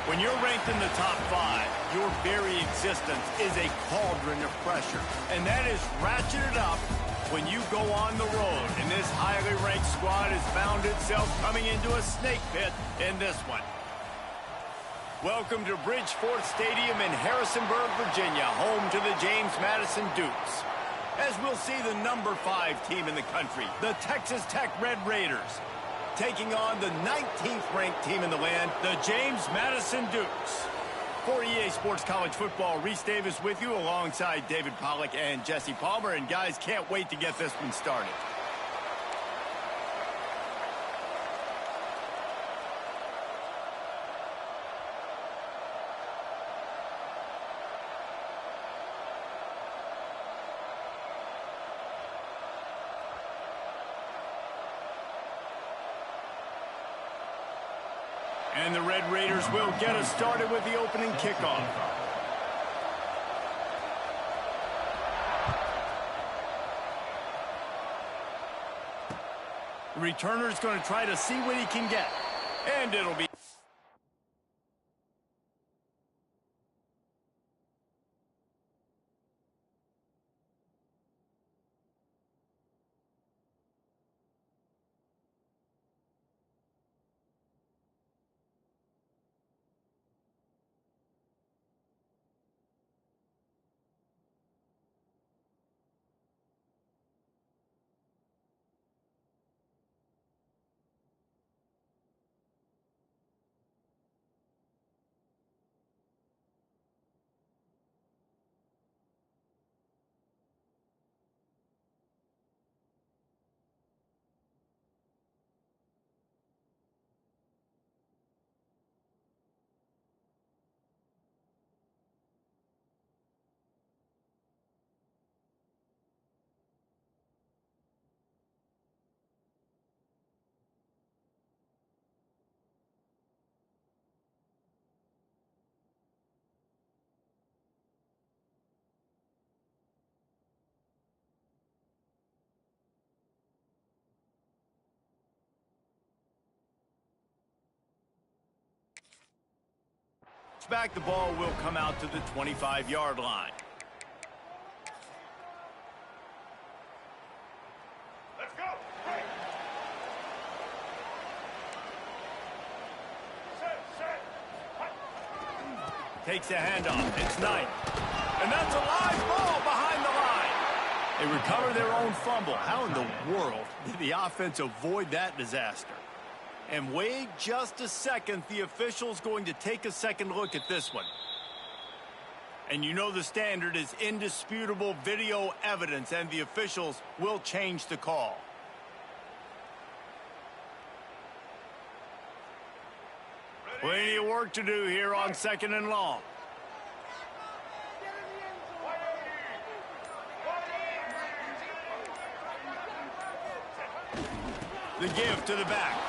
When you're ranked in the top 5, your very existence is a cauldron of pressure. And that is ratcheted up when you go on the road. And this highly ranked squad has found itself coming into a snake pit in this one. Welcome to Bridgeforth Stadium in Harrisonburg, Virginia, home to the James Madison Dukes. As we'll see the number 5 team in the country, the Texas Tech Red Raiders, taking on the 19th ranked team in the land, the James Madison Dukes. For EA Sports College Football, Reese Davis with you alongside David Pollack and Jesse Palmer. And guys, can't wait to get this one started. And the Red Raiders will get us started with the opening kickoff. The returner's going to try to see what he can get. And it'll be... Back, the ball will come out to the 25-yard line. Let's go. Right. Takes a handoff. It's Knight. And that's a live ball behind the line. They recover their own fumble. How in the world did the offense avoid that disaster? And wait just a second, the official's going to take a second look at this one. And you know the standard is indisputable video evidence, and the officials will change the call. Plenty of work to do here on 2nd and long. The give to the back.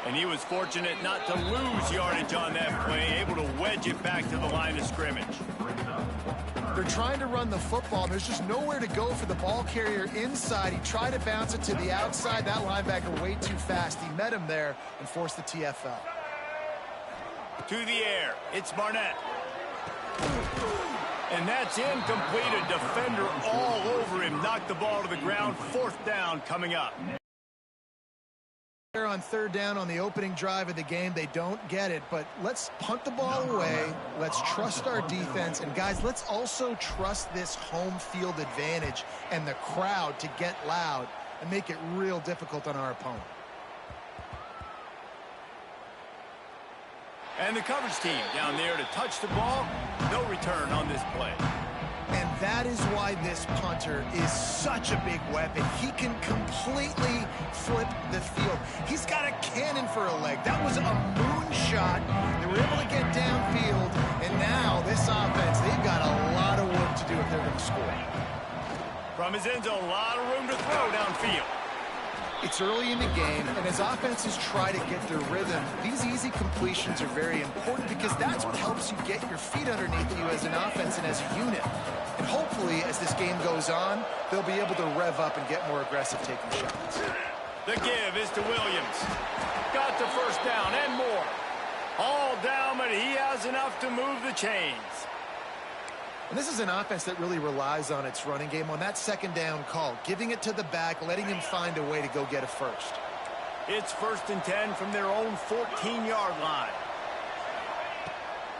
And he was fortunate not to lose yardage on that play, able to wedge it back to the line of scrimmage. They're trying to run the football. There's just nowhere to go for the ball carrier inside. He tried to bounce it to the outside. That linebacker way too fast. He met him there and forced the TFL. To the air. It's Barnett. And that's incomplete. A defender all over him. Knocked the ball to the ground. 4th down coming up. On 3rd down on the opening drive of the game, they don't get it, but let's punt the ball away. Let's trust our defense, and guys, let's also trust this home field advantage and the crowd to get loud and make it real difficult on our opponent. And the coverage team down there to touch the ball. No return on this play. And that is why this punter is such a big weapon. He can completely flip the field. He's got a cannon for a leg. That was a moonshot. They were able to get downfield, and now this offense, they've got a lot of work to do if they're going to score. From his end zone, a lot of room to throw downfield. It's early in the game, and as offenses try to get their rhythm, these easy completions are very important because that's what helps you get your feet underneath you as an offense and as a unit. And hopefully, as this game goes on, they'll be able to rev up and get more aggressive taking shots. The give is to Williams. Got the first down and more. All down, but he has enough to move the chains. And this is an offense that really relies on its running game on that second down call, giving it to the back, letting him find a way to go get a first. It's 1st and 10 from their own 14-yard line.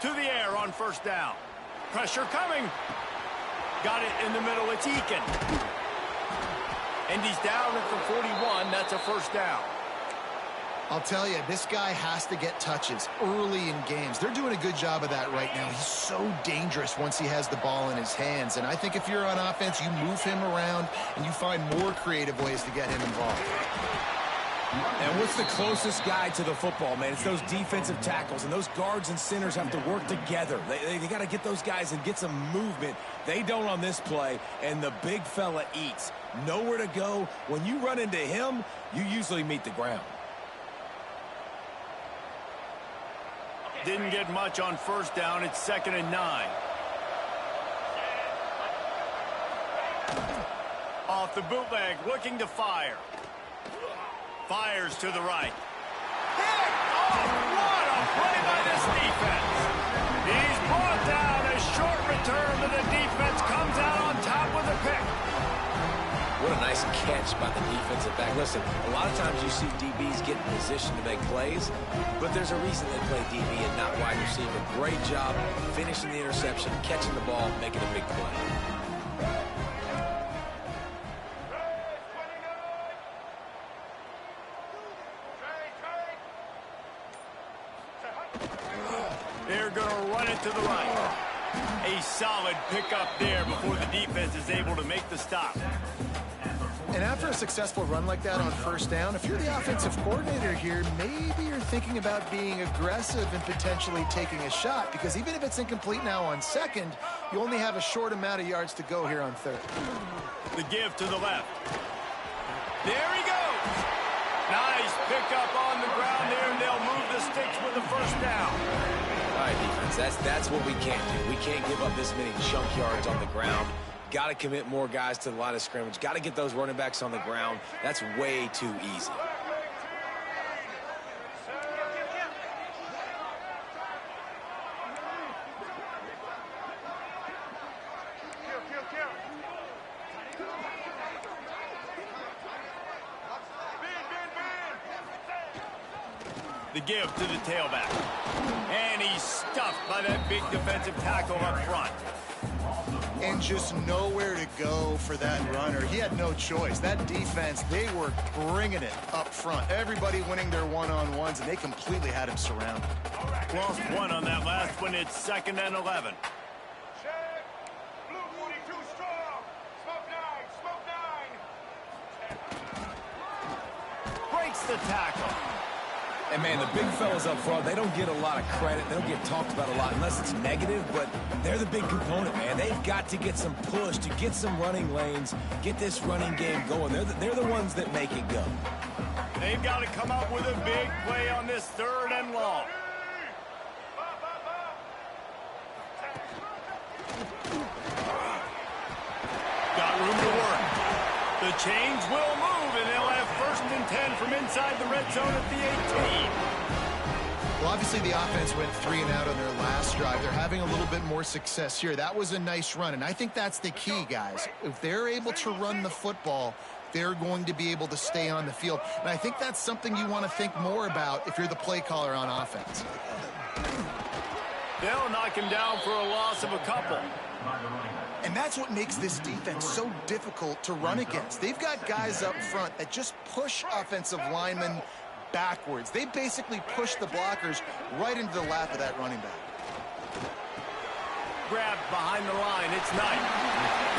To the air on first down. Pressure coming. Got it in the middle. It's Eakin. And he's down at the 41. That's a first down. I'll tell you, this guy has to get touches early in games. They're doing a good job of that right now. He's so dangerous once he has the ball in his hands. And I think if you're on offense, you move him around and you find more creative ways to get him involved. And what's the closest guy to the football, man? It's those defensive tackles, and those guards and centers have to work together. They got to get those guys and get some movement. They don't on this play, and the big fella eats. Nowhere to go. When you run into him, you usually meet the ground. Didn't get much on first down. It's 2nd and 9. Off the bootleg, looking to fire. Fires to the right. Hit! Oh, what a play by this defense. He's brought down. A short return to the defense comes out on top with a pick. What a nice catch by the defensive back. Listen, a lot of times you see DBs get in position to make plays, but there's a reason they play DB and not wide receiver. Great job finishing the interception, catching the ball, making a big play. They're going to run it to the right. A solid pickup there before the defense is able to make the stop. And after a successful run like that on first down, if you're the offensive coordinator here, maybe you're thinking about being aggressive and potentially taking a shot, because even if it's incomplete now on second, you only have a short amount of yards to go here on third. The give to the left. There he goes. Nice pickup on the ground there, and they'll move the sticks with the first down. All right, defense, that's what we can't do. We can't give up this many chunk yards on the ground. Got to commit more guys to the line of scrimmage. Got to get those running backs on the ground. That's way too easy. The give to the tailback. And he's stuffed by that big defensive tackle up front. And just nowhere to go for that runner. He had no choice. That defense, they were bringing it up front. Everybody winning their one-on-ones, and they completely had him surrounded. Lost one on that last one. It's 2nd and 11. Check. Blue 42 strong. Smoke 9. Breaks the tackle. And, man, the big fellas up front, they don't get a lot of credit. They don't get talked about a lot unless it's negative, but they're the big component, man. They've got to get some push to get some running lanes, get this running game going. They're the ones that make it go. They've got to come up with a big play on this 3rd and long. Got room to work. The chains will move, and they'll have 1st and 10 from inside the red zone at the 18. Well, obviously the offense went 3 and out on their last drive. They're having a little bit more success here. That was a nice run, and I think that's the key, guys. If they're able to run the football, they're going to be able to stay on the field. And I think that's something you want to think more about if you're the play caller on offense. They'll knock him down for a loss of a couple. And that's what makes this defense so difficult to run against. They've got guys up front that just push offensive linemen backwards. They basically push the blockers right into the lap of that running back. Grabbed behind the line. It's Knight.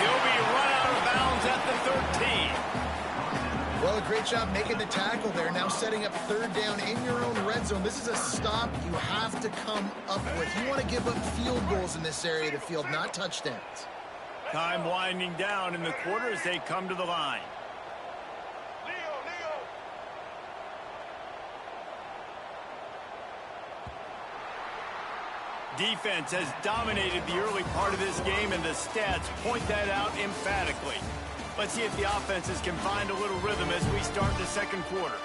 He'll be run out of bounds at the 13. Well, a great job making the tackle there. Now setting up 3rd down in your own red zone. This is a stop you have to come up with. You want to give up field goals in this area of the field, not touchdowns. Time winding down in the quarter as they come to the line. Defense has dominated the early part of this game, and the stats point that out emphatically. Let's see if the offenses can find a little rhythm as we start the second quarter.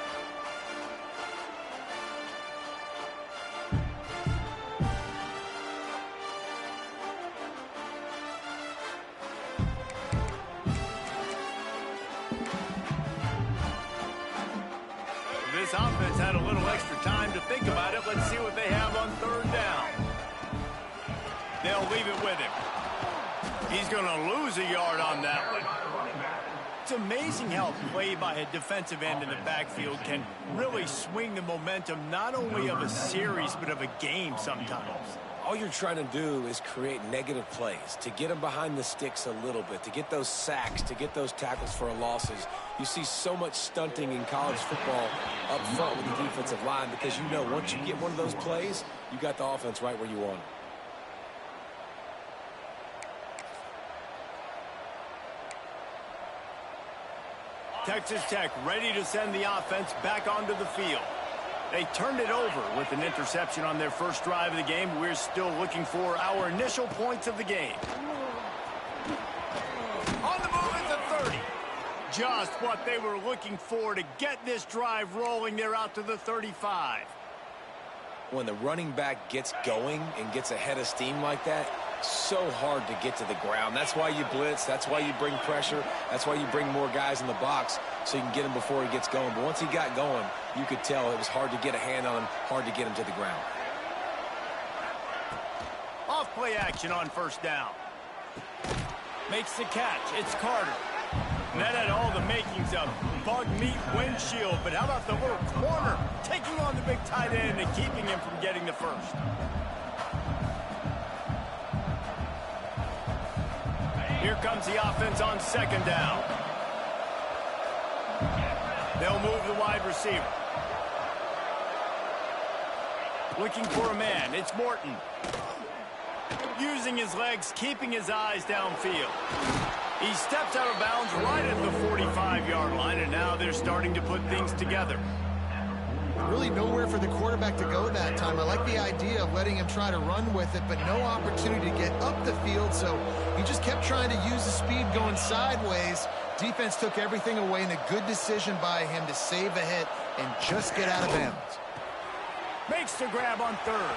This offense had a little extra time to think about it. Let's see what they have on third down. They'll leave it with him. He's going to lose a yard on that one. It's amazing how play by a defensive end in the backfield can really swing the momentum not only of a series but of a game sometimes. All you're trying to do is create negative plays, to get them behind the sticks a little bit, to get those sacks, to get those tackles for losses. You see so much stunting in college football up front with the defensive line because you know once you get one of those plays, you got the offense right where you want it. Texas Tech ready to send the offense back onto the field. They turned it over with an interception on their first drive of the game. We're still looking for our initial points of the game. On the move at the 30. Just what they were looking for to get this drive rolling. They're out to the 35. When the running back gets going and gets ahead of steam like that, so hard to get to the ground. That's why you blitz. That's why you bring pressure. That's why you bring more guys in the box so you can get him before he gets going. But once he got going, you could tell it was hard to get a hand on him, hard to get him to the ground. Off play action on first down. Makes the catch. It's Carter. And that had all the makings of bug meat windshield. But how about the little corner taking on the big tight end and keeping him from getting the first? Here comes the offense on second down. They'll move the wide receiver. Looking for a man. It's Morton. Using his legs, keeping his eyes downfield. He steps out of bounds right at the 45-yard line, and now they're starting to put things together. Really nowhere for the quarterback to go that time. I like the idea of letting him try to run with it, but no opportunity to get up the field, so he just kept trying to use the speed going sideways. Defense took everything away, and a good decision by him to save a hit and just get out of bounds. Makes the grab on third.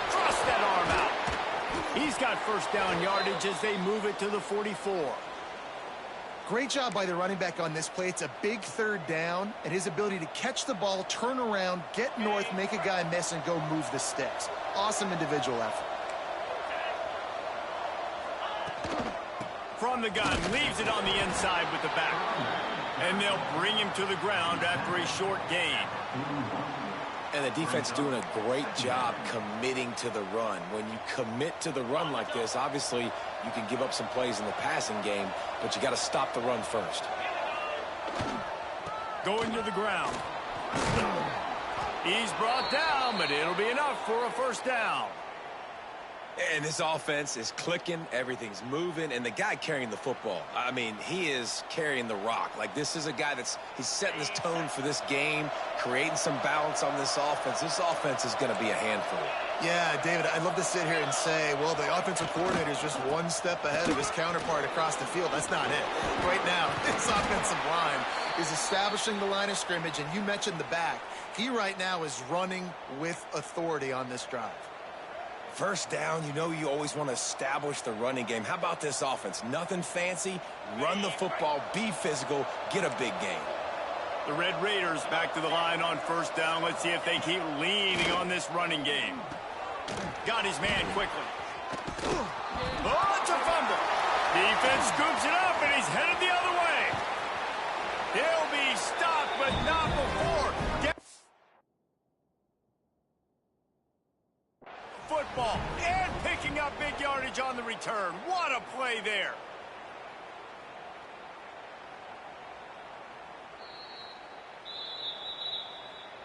Thrust that arm out. He's got first down yardage as they move it to the 44. Great job by the running back on this play. It's a big third down, and his ability to catch the ball, turn around, get north, make a guy miss, and go move the sticks. Awesome individual effort. From the gun, leaves it on the inside with the back. And they'll bring him to the ground after a short gain. And the defense doing a great job committing to the run. When you commit to the run like this, obviously you can give up some plays in the passing game, but you got to stop the run first. Going to the ground. He's brought down, but it'll be enough for a first down. And this offense is clicking, everything's moving, and the guy carrying the football, I mean, he is carrying the rock. Like, this is a guy he's setting this tone for this game, creating some balance on this offense. This offense is going to be a handful. Yeah, David, I'd love to sit here and say, well, the offensive coordinator is just one step ahead of his counterpart across the field. That's not it. Right now, this offensive line is establishing the line of scrimmage, and you mentioned the back. He right now is running with authority on this drive. First down, you know you always want to establish the running game. How about this offense? Nothing fancy. Run the football, be physical, get a big gain. The Red Raiders back to the line on first down. Let's see if they keep leaning on this running game. Got his man quickly. Oh, it's a fumble. Defense scoops it up, and he's headed the other way. He'll be stopped, but not before. Football and picking up big yardage on the return. What a play there.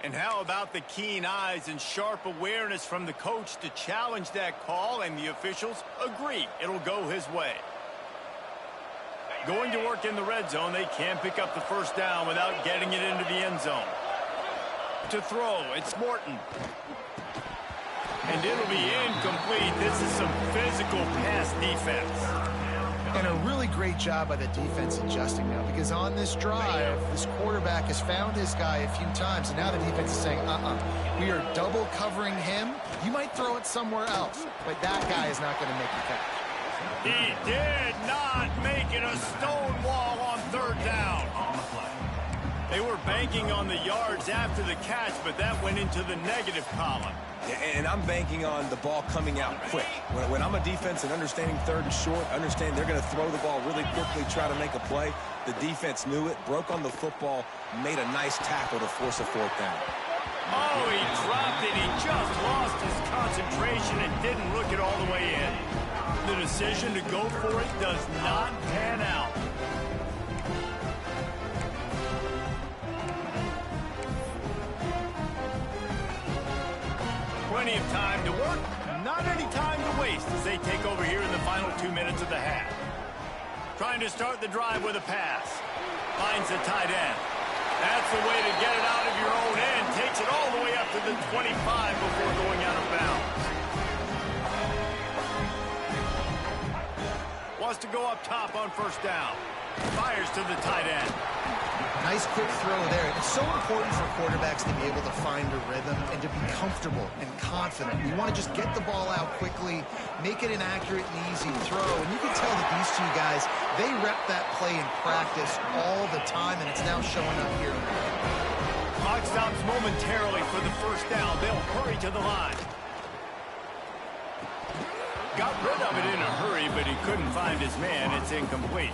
And how about the keen eyes and sharp awareness from the coach to challenge that call, and the officials agree it'll go his way. Going to work in the red zone, they can't pick up the first down without getting it into the end zone. To throw, it's Morton. And it'll be incomplete. This is some physical pass defense. And a really great job by the defense adjusting now, because on this drive, this quarterback has found his guy a few times, and now the defense is saying, we are double covering him. You might throw it somewhere else, but that guy is not going to make the catch. He did not make it a stone wall on third down. They were banking on the yards after the catch, but that went into the negative column. And I'm banking on the ball coming out quick. When I'm a defense and understanding third and short, understand they're going to throw the ball really quickly, try to make a play. The defense knew it, broke on the football, made a nice tackle to force a fourth down. Oh, he dropped it. He just lost his concentration and didn't look it all the way in. The decision to go for it does not pan out. Plenty of time to work, not any time to waste as they take over here in the final 2 minutes of the half. Trying to start the drive with a pass. Finds the tight end. That's the way to get it out of your own end. Takes it all the way up to the 25 before going out of bounds. Wants to go up top on first down. Fires to the tight end. Nice quick throw there. It's so important for quarterbacks to be able to find a rhythm and to be comfortable and confident. You want to just get the ball out quickly, make it an accurate and easy throw. And you can tell that these two guys, they rep that play in practice all the time, and it's now showing up here. Clock stops momentarily for the first down. They'll hurry to the line. Got rid of it in a hurry, but he couldn't find his man. It's incomplete.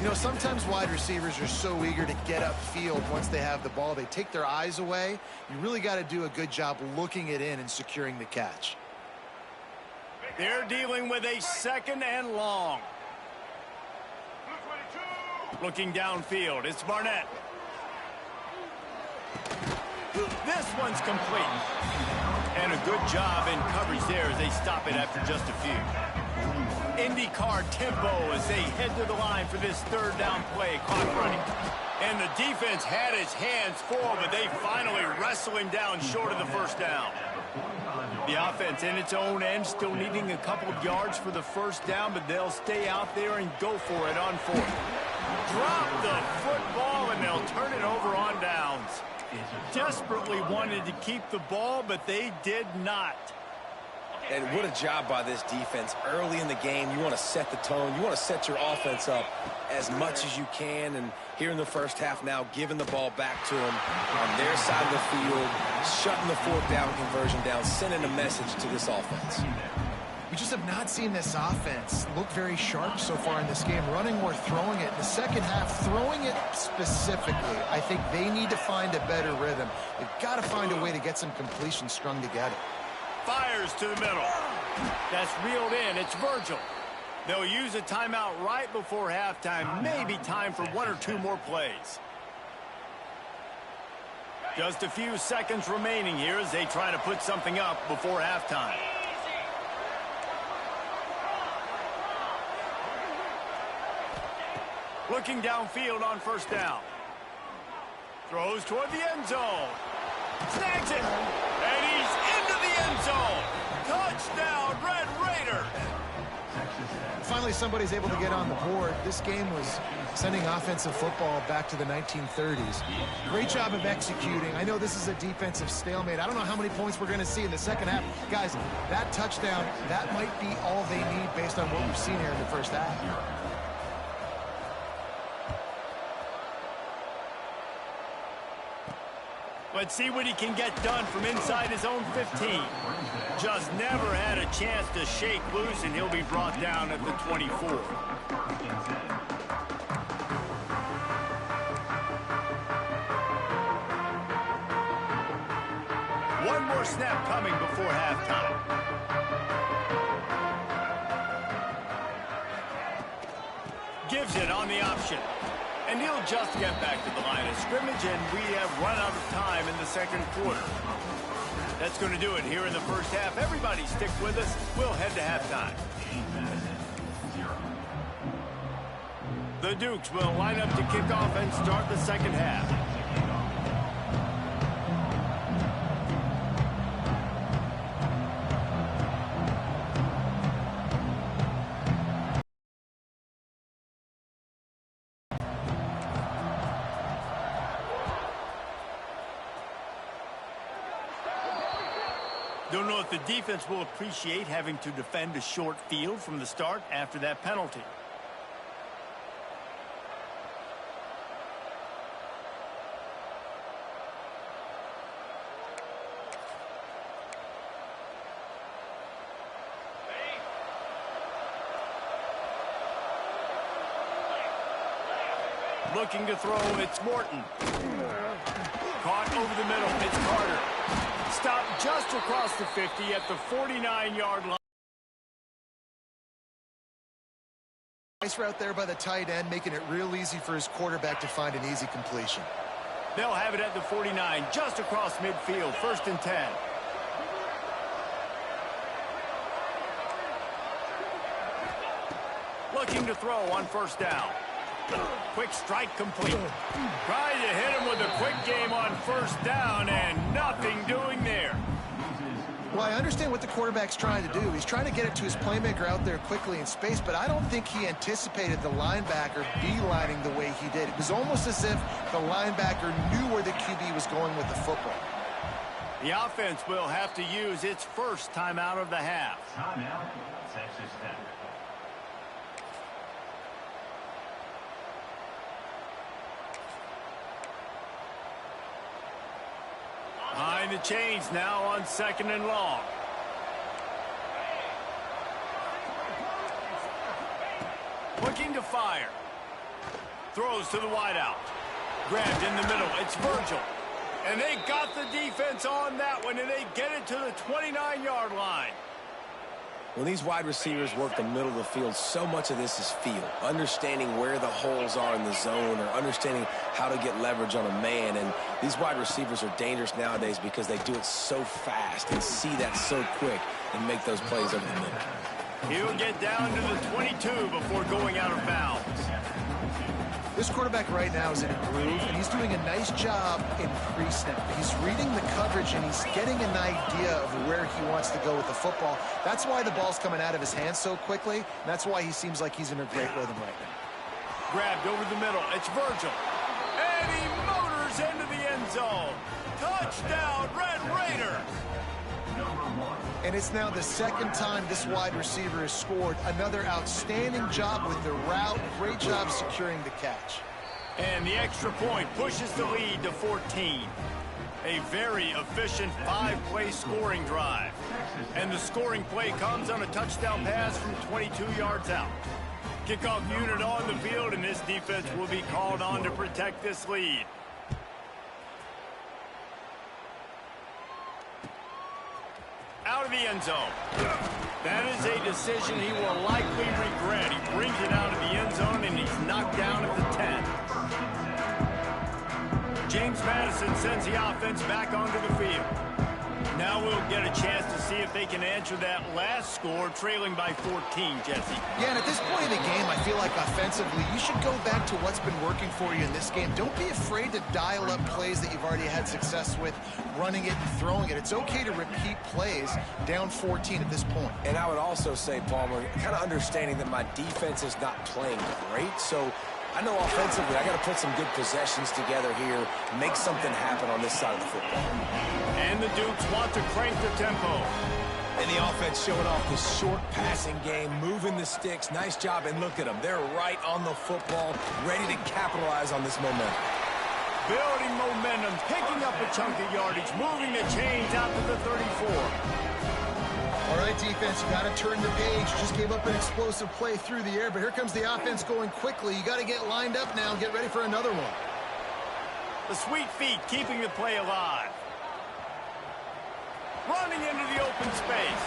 You know, sometimes wide receivers are so eager to get upfield once they have the ball. They take their eyes away. You really got to do a good job looking it in and securing the catch. They're dealing with a second and long. Looking downfield, it's Barnett. This one's complete. And a good job in coverage there as they stop it after just a few. IndyCar tempo as they head to the line for this third down play. Clock running. And the defense had his hands full, but they finally wrestle him down short of the first down. The offense in its own end still needing a couple of yards for the first down, but they'll stay out there and go for it on fourth. Drop the football, and they'll turn it over on downs. Desperately wanted to keep the ball, but they did not. And what a job by this defense. Early in the game, you want to set the tone. You want to set your offense up as much as you can. And here in the first half now, giving the ball back to them on their side of the field, shutting the fourth down conversion down, sending a message to this offense. We just have not seen this offense look very sharp so far in this game, running or throwing it. In the second half, throwing it specifically, I think they need to find a better rhythm. They've got to find a way to get some completion strung together. Fires to the middle. That's reeled in. It's Virgil. They'll use a timeout right before halftime. Maybe time for one or two more plays. Just a few seconds remaining here as they try to put something up before halftime. Looking downfield on first down. Throws toward the end zone. Snags it. And he's into the end zone. Touchdown, Red Raiders. Finally, somebody's able to get on the board. This game was sending offensive football back to the 1930s. Great job of executing. I know this is a defensive stalemate. I don't know how many points we're going to see in the second half. Guys, that touchdown, that might be all they need based on what we've seen here in the first half. Let's see what he can get done from inside his own 15. Just never had a chance to shake loose, and he'll be brought down at the 24. One more snap coming before halftime. Gives it on the option. And he'll just get back to the line of scrimmage, and we have run out of time in the second quarter. That's going to do it here in the first half. Everybody stick with us. We'll head to halftime. The Dukes will line up to kick off and start the second half. Don't know if the defense will appreciate having to defend a short field from the start after that penalty. Looking to throw, it's Morton. Caught over the middle, it's Carter. Stopped just across the 50 at the 49-yard line. Nice route there by the tight end, making it real easy for his quarterback to find an easy completion. They'll have it at the 49, just across midfield, 1st and 10. Looking to throw on 1st down. Quick strike complete. Trying to hit him with a quick game on 1st down, and nothing doing there. Well, I understand what the quarterback's trying to do. He's trying to get it to his playmaker out there quickly in space, but I don't think he anticipated the linebacker beelining the way he did. It was almost as if the linebacker knew where the QB was going with the football. The offense will have to use its first timeout of the half. Timeout, Texas Tech. Behind the chains now on 2nd and long. Looking to fire. Throws to the wideout. Grabbed in the middle. It's Virgil. And they got the defense on that one, and they get it to the 29-yard line. When these wide receivers work the middle of the field, so much of this is feel. Understanding where the holes are in the zone or understanding how to get leverage on a man. And these wide receivers are dangerous nowadays because they do it so fast and see that so quick and make those plays over the middle. He'll get down to the 22 before going out of bounds. This quarterback right now is in a groove, and he's doing a nice job in pre-snap. He's reading the coverage, and he's getting an idea of where he wants to go with the football. That's why the ball's coming out of his hands so quickly, and that's why he seems like he's in a great rhythm right now. Grabbed over the middle. It's Virgil. And he motors into the end zone. Touchdown, Red Raiders. And it's now the 2nd time this wide receiver has scored. Another outstanding job with the route. Great job securing the catch. And the extra point pushes the lead to 14. A very efficient 5-play scoring drive. And the scoring play comes on a touchdown pass from 22 yards out. Kickoff unit on the field, and this defense will be called on to protect this lead. Out of the end zone. That is a decision he will likely regret. He brings it out of the end zone, and he's knocked down at the 10. James Madison sends the offense back onto the field. Now we'll get a chance to see if they can answer that last score, trailing by 14, Jesse. Yeah, and at this point in the game, I feel like offensively, you should go back to what's been working for you in this game. Don't be afraid to dial up plays that you've already had success with, running it and throwing it. It's okay to repeat plays down 14 at this point. And I would also say, Palmer, kind of understanding that my defense is not playing great, so I know offensively I got to put some good possessions together here, make something happen on this side of the football. And the Dukes want to crank the tempo. And the offense showing off the short passing game, moving the sticks. Nice job, and look at them. They're right on the football, ready to capitalize on this momentum. Building momentum, picking up a chunk of yardage, moving the chains out to the 34. All right, defense, you got to turn the page. Just gave up an explosive play through the air, but here comes the offense going quickly. You got to get lined up now and get ready for another one. The sweet feet keeping the play alive. Running into the open space.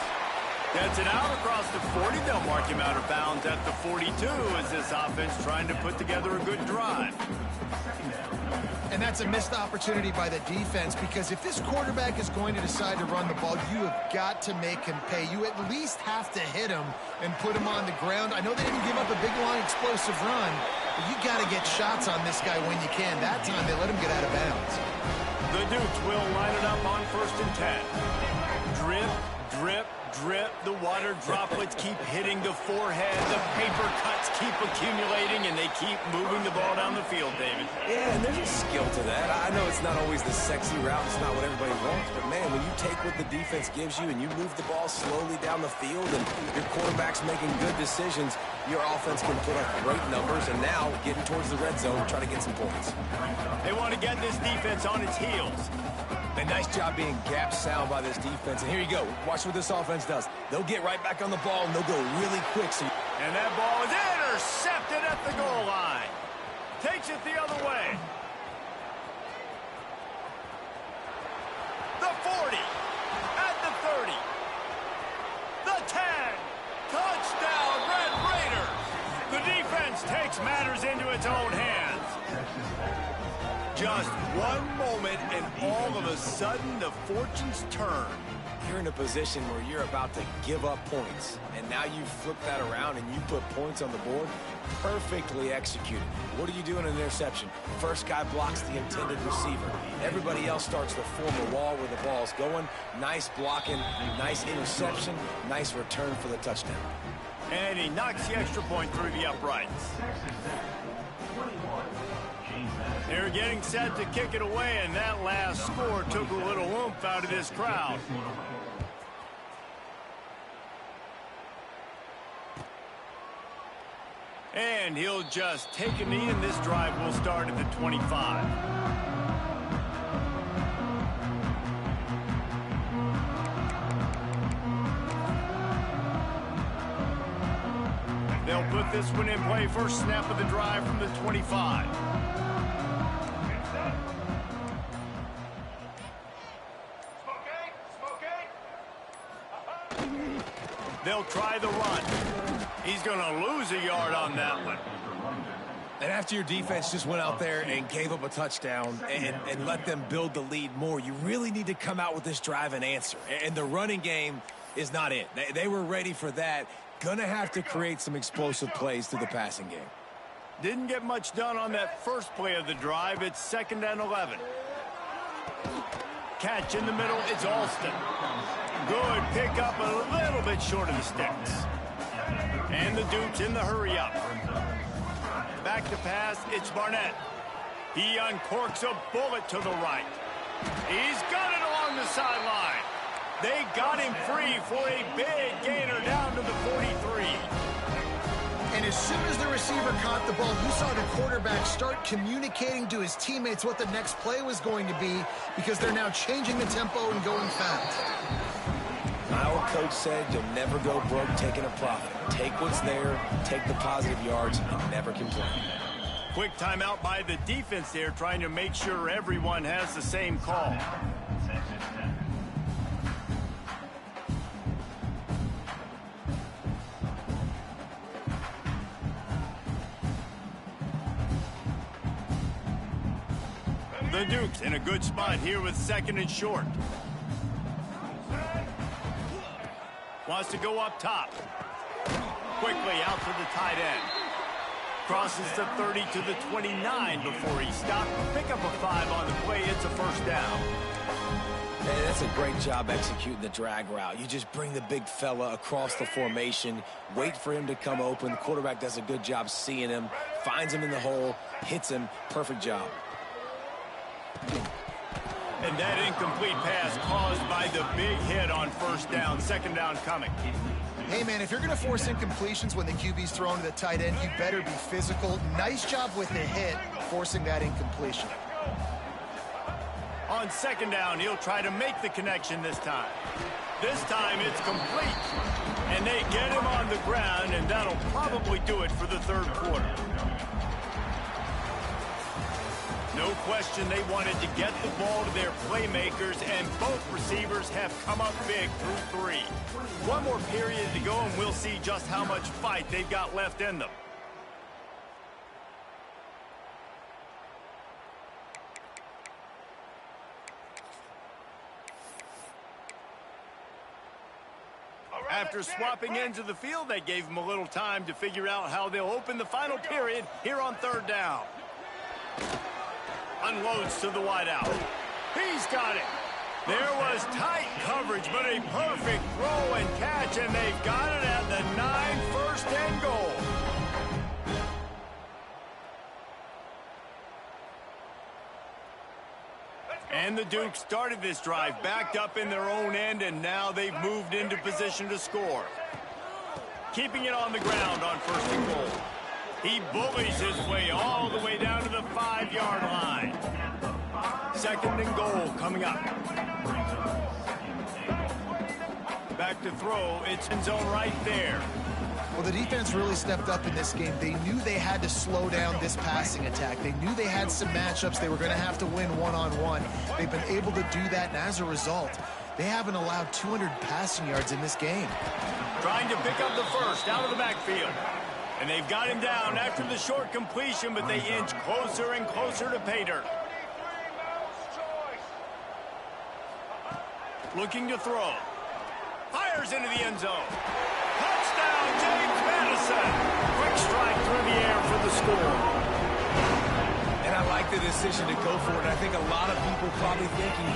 Gets it out across the 40. They'll mark him out of bounds at the 42 as this offense trying to put together a good drive. And that's a missed opportunity by the defense, because if this quarterback is going to decide to run the ball, you have got to make him pay. You at least have to hit him and put him on the ground. I know they didn't give up a big, long, explosive run, but you got to get shots on this guy when you can. That time, they let him get out of bounds. The Dukes will line it up on 1st and 10. Drip, drip, drip, the water droplets keep hitting the forehead, the paper cuts keep accumulating, and they keep moving the ball down the field, David. Yeah, and there's a skill to that. I know it's not always the sexy route. It's not what everybody wants. But, man, when you take what the defense gives you and you move the ball slowly down the field and your quarterback's making good decisions, your offense can put up great numbers. And now, getting towards the red zone, try to get some points. They want to get this defense on its heels. A nice job being gap sound by this defense. And here you go. Watch what this offense does. They'll get right back on the ball, and they'll go really quick. And that ball is intercepted at the goal line. Takes it the other way. The 40. At the 30. The 10. Touchdown, Red Raiders. The defense takes matters into its own hands. Just one moment, and all of a sudden, the fortunes turn. You're in a position where you're about to give up points, and now you flip that around and you put points on the board. Perfectly executed. What do you do in an interception? First guy blocks the intended receiver. Everybody else starts to form a wall where the ball's going. Nice blocking, nice interception, nice return for the touchdown. And he knocks the extra point through the uprights. They're getting set to kick it away, and that last score took a little oomph out of this crowd. And he'll just take a knee, and this drive will start at the 25. They'll put this one in play. First snap of the drive from the 25. They'll try the run. He's going to lose a yard on that one. And after your defense just went out there and gave up a touchdown and let them build the lead more, you really need to come out with this drive and answer. And the running game is not it. They were ready for that. Going to have to create some explosive plays through the passing game. Didn't get much done on that first play of the drive. It's 2nd and 11. Catch in the middle. It's Alston. Good pick up, a little bit short of the sticks. And the Dukes in the hurry up. Back to pass, it's Barnett. He uncorks a bullet to the right. He's got it along the sideline. They got him free for a big gainer down to the 43. And as soon as the receiver caught the ball, you saw the quarterback start communicating to his teammates what the next play was going to be, because they're now changing the tempo and going fast. My old coach said you'll never go broke taking a profit. Take what's there, take the positive yards, and never complain. Quick timeout by the defense there, trying to make sure everyone has the same call. The Dukes in a good spot here with 2nd and short. Wants to go up top. Quickly out to the tight end. Crosses the 30 to the 29 before he stopped. Pick up a 5 on the play. It's a first down. Hey, that's a great job executing the drag route. You just bring the big fella across the formation, wait for him to come open. The quarterback does a good job seeing him, finds him in the hole, hits him. Perfect job. And that incomplete pass caused by the big hit on first down. 2nd down coming. Hey, man, if you're going to force incompletions when the QB's thrown to the tight end, you better be physical. Nice job with the hit, forcing that incompletion. On 2nd down, he'll try to make the connection this time. This time it's complete. And they get him on the ground, and that'll probably do it for the 3rd quarter. No question they wanted to get the ball to their playmakers, and both receivers have come up big through 3. One more period to go, and we'll see just how much fight they've got left in them. After swapping ends of the field, they gave them a little time to figure out how they'll open the final period here on 3rd down. Unloads to the wideout. He's got it. There was tight coverage, but a perfect throw and catch, and they've got it at the 9, first and goal. And the Dukes started this drive backed up in their own end, and now they've moved into position to score. Keeping it on the ground on first and goal. He bullies his way all the way down to the 5-yard line. Second and goal coming up. Back to throw. It's in zone right there. Well, the defense really stepped up in this game. They knew they had to slow down this passing attack. They knew they had some matchups they were going to have to win one-on-one. They've been able to do that, and as a result, they haven't allowed 200 passing yards in this game. Trying to pick up the first out of the backfield. And they've got him down after the short completion, but they inch closer and closer to pay dirt. Looking to throw. Fires into the end zone. Touchdown, James Madison. Quick strike through the air for the score. And I like the decision to go for it. I think a lot of people probably thinking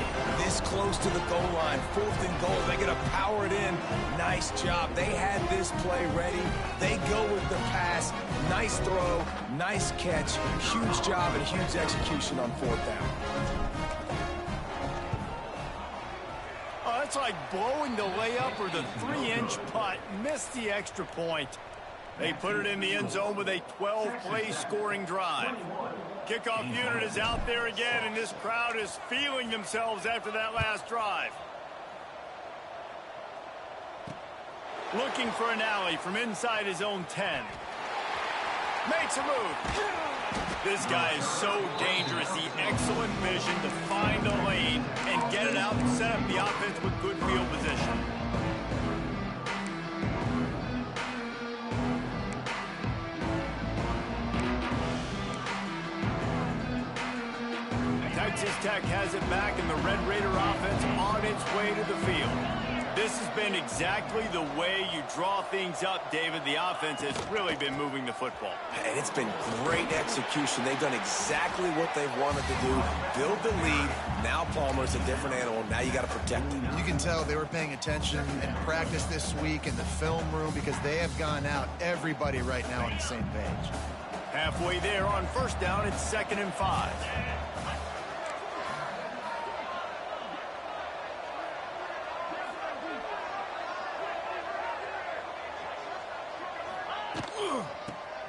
this close to the goal line, 4th and goal, they're going to power it in. Nice job. They had this play ready. They go with the pass. Nice throw, nice catch, huge job and huge execution on 4th down. Oh, it's like blowing the layup or the 3-inch putt. Missed the extra point. They put it in the end zone with a 12-play scoring drive. Kickoff unit is out there again, and this crowd is feeling themselves after that last drive. Looking for an alley from inside his own 10. Makes a move. This guy is so dangerous. The excellent vision to find a lane and get it out and set up the offense with good field position. Texas Tech has it back, and the Red Raider offense on its way to the field. This has been exactly the way you draw things up, David. The offense has really been moving the football. And it's been great execution. They've done exactly what they've wanted to do. Build the lead. Now Palmer's a different animal. Now you got to protect him. You can tell they were paying attention in practice this week in the film room because they have gone out, everybody right now on the same page. Halfway there on first down, it's 2nd and 5.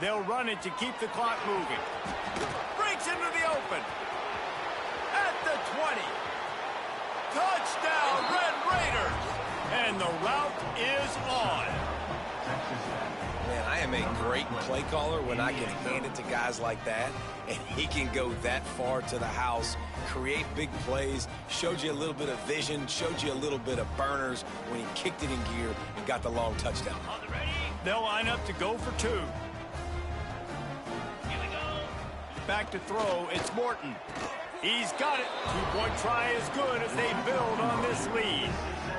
They'll run it to keep the clock moving. Breaks into the open. At the 20. Touchdown, Red Raiders. And the route is on. Man, I am a great play caller when I can hand it to guys like that, and he can go that far to the house, create big plays, showed you a little bit of vision, showed you a little bit of burners when he kicked it in gear and got the long touchdown. They'll line up to go for 2. Back to throw, it's Morton. He's got it. 2-point try is good as they build on this lead.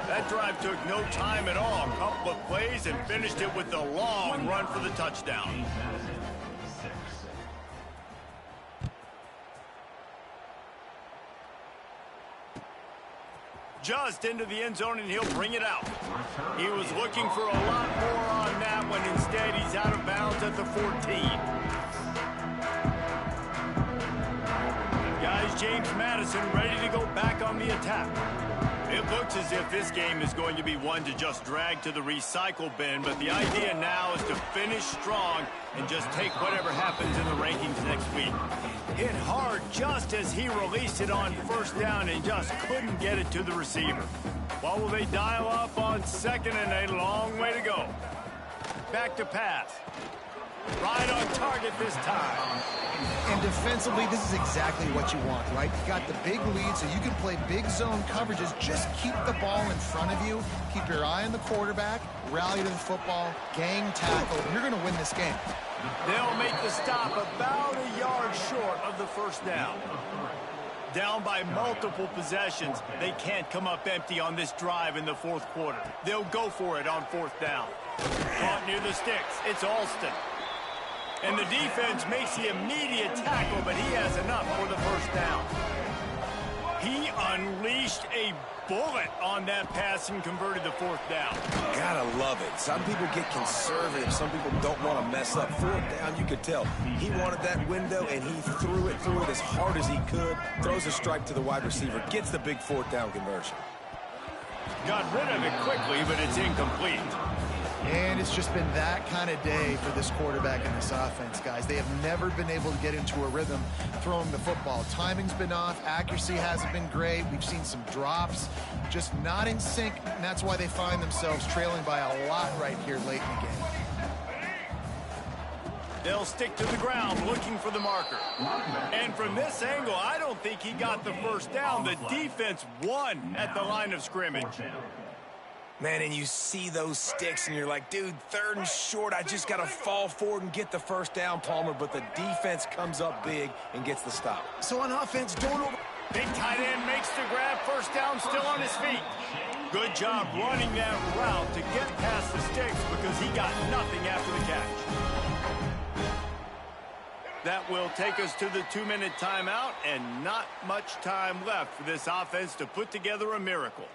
That drive took no time at all. A couple of plays and finished it with the long run for the touchdown. Just into the end zone, and he'll bring it out. He was looking for a lot more on that one. Instead, he's out of bounds at the 14. Guys, James Madison ready to go back on the attack. It looks as if this game is going to be one to just drag to the recycle bin, but the idea now is to finish strong and just take whatever happens in the rankings next week. Hit hard just as he released it on first down and just couldn't get it to the receiver. What will they dial up on 2nd and a long way to go? Back to pass. Right on target this time. And defensively, this is exactly what you want, right? You got the big lead, so you can play big zone coverages. Just keep the ball in front of you. Keep your eye on the quarterback. Rally to the football. Gang tackle. You're going to win this game. They'll make the stop about a yard short of the first down. Down by multiple possessions. They can't come up empty on this drive in the 4th quarter. They'll go for it on 4th down. Caught near the sticks. It's Alston. And the defense makes the immediate tackle, but he has enough for the first down. He unleashed a bullet on that pass and converted the fourth down. Gotta love it. Some people get conservative. Some people don't want to mess up. Fourth down, you could tell. He wanted that window, and he threw it as hard as he could. Throws a strike to the wide receiver. Gets the big fourth down conversion. Got rid of it quickly, but it's incomplete. And it's just been that kind of day for this quarterback and this offense, guys. They have never been able to get into a rhythm throwing the football. Timing's been off. Accuracy hasn't been great. We've seen some drops, just not in sync, and that's why they find themselves trailing by a lot right here late in the game. They'll stick to the ground looking for the marker. And from this angle, I don't think he got the first down. The defense won at the line of scrimmage. Man, and you see those sticks, and you're like, dude, 3rd and short. I just got to fall forward and get the first down, Palmer. But the defense comes up big and gets the stop. So on offense, don't over... Big tight end makes the grab. First down, still on his feet. Good job running that route to get past the sticks because he got nothing after the catch. That will take us to the 2-minute timeout, and not much time left for this offense to put together a miracle.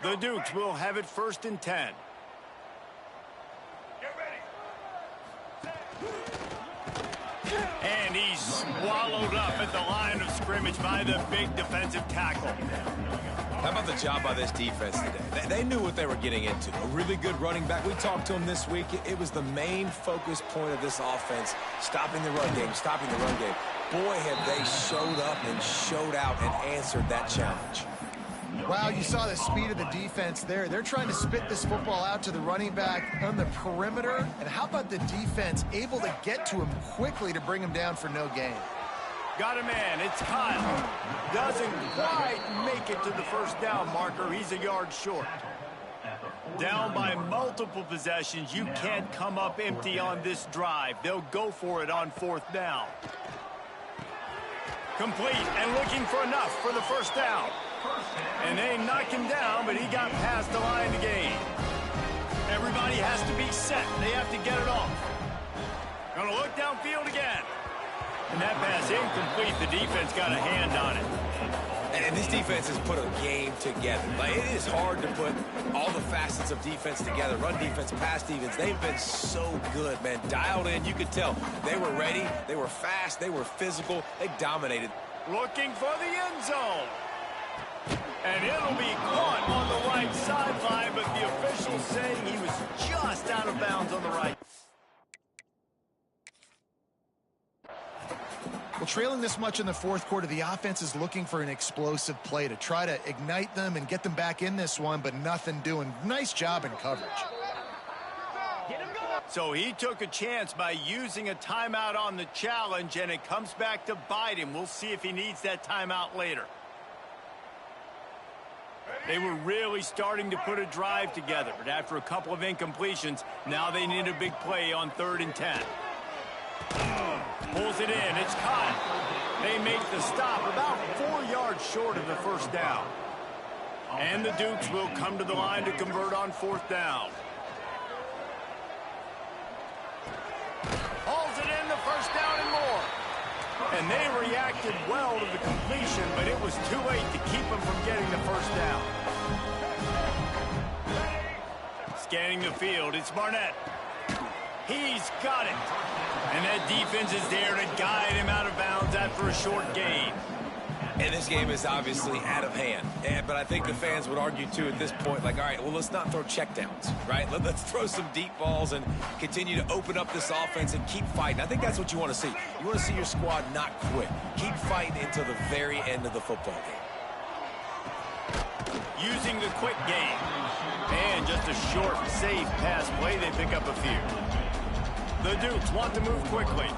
The Dukes will have it 1st and 10. Get ready. And he's swallowed up at the line of scrimmage by the big defensive tackle. How about the job by this defense today? They knew what they were getting into. A really good running back. We talked to him this week. It was the main focus point of this offense, stopping the run game, stopping the run game. Boy, have they showed up and showed out and answered that challenge. Wow, you saw the speed of the defense there. They're trying to spit this football out to the running back on the perimeter. And how about the defense able to get to him quickly to bring him down for no gain? Got a man. It's Kyle. Doesn't quite make it to the first down marker. He's a yard short. Down by multiple possessions. You can't come up empty on this drive. They'll go for it on 4th down. Complete and looking for enough for the first down. And they knock him down, but he got past the line to gain. Everybody has to be set. They have to get it off. Gonna look downfield again. And that pass incomplete. The defense got a hand on it. And this defense has put a game together. Like, it is hard to put all the facets of defense together. Run defense, pass defense. They've been so good, man. Dialed in. You could tell they were ready. They were fast. They were physical. They dominated. Looking for the end zone. And it'll be caught on the right sideline, but the official saying he was just out of bounds on the right. Well, trailing this much in the 4th quarter, the offense is looking for an explosive play to try to ignite them and get them back in this one, but nothing doing. Nice job in coverage. So he took a chance by using a timeout on the challenge, and it comes back to bite him. We'll see if he needs that timeout later. They were really starting to put a drive together, but after a couple of incompletions, now they need a big play on 3rd and 10. Pulls it in. It's Kyle. They make the stop about 4 yards short of the first down. And the Dukes will come to the line to convert on 4th down. Hauls it in, the first down and more. And they reacted well to the completion, but it was too late to keep them from getting the first down. Scanning the field, it's Barnett. He's got it. And that defense is there to guide him out of bounds after a short gain. And this game is obviously out of hand. But I think the fans would argue, too, at this point, like, all right, well, let's not throw checkdowns, right? Let's throw some deep balls and continue to open up this offense and keep fighting. I think that's what you want to see. You want to see your squad not quit. Keep fighting until the very end of the football game. Using the quick game. And just a short, safe pass play, they pick up a few. The Dukes want to move quickly.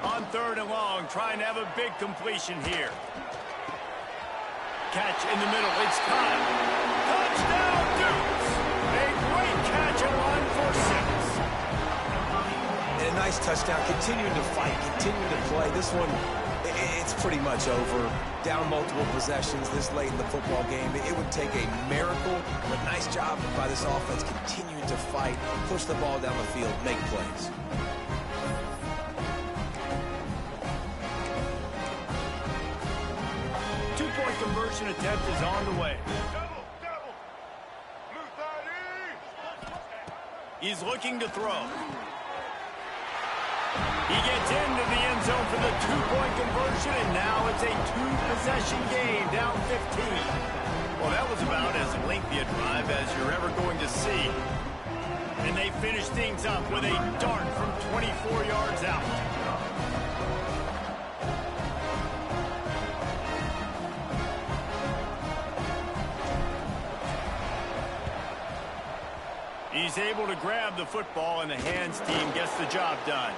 On 3rd and long, trying to have a big completion here. Catch in the middle, it's Kyle. Touchdown, Dukes! A great catch and run for 6. And a nice touchdown, continuing to fight, continuing to play. This one, it's pretty much over. Down multiple possessions this late in the football game. It would take a miracle, but nice job by this offense continuing to fight, push the ball down the field, make plays. two-point conversion attempt is on the way. He's looking to throw. He gets into the end zone for the two-point conversion, and now it's a two-possession game, down 15. Well, that was about as lengthy a drive as you're ever going to see. And they finish things up with a dart from 24 yards out. He's able to grab the football, and the hands team gets the job done.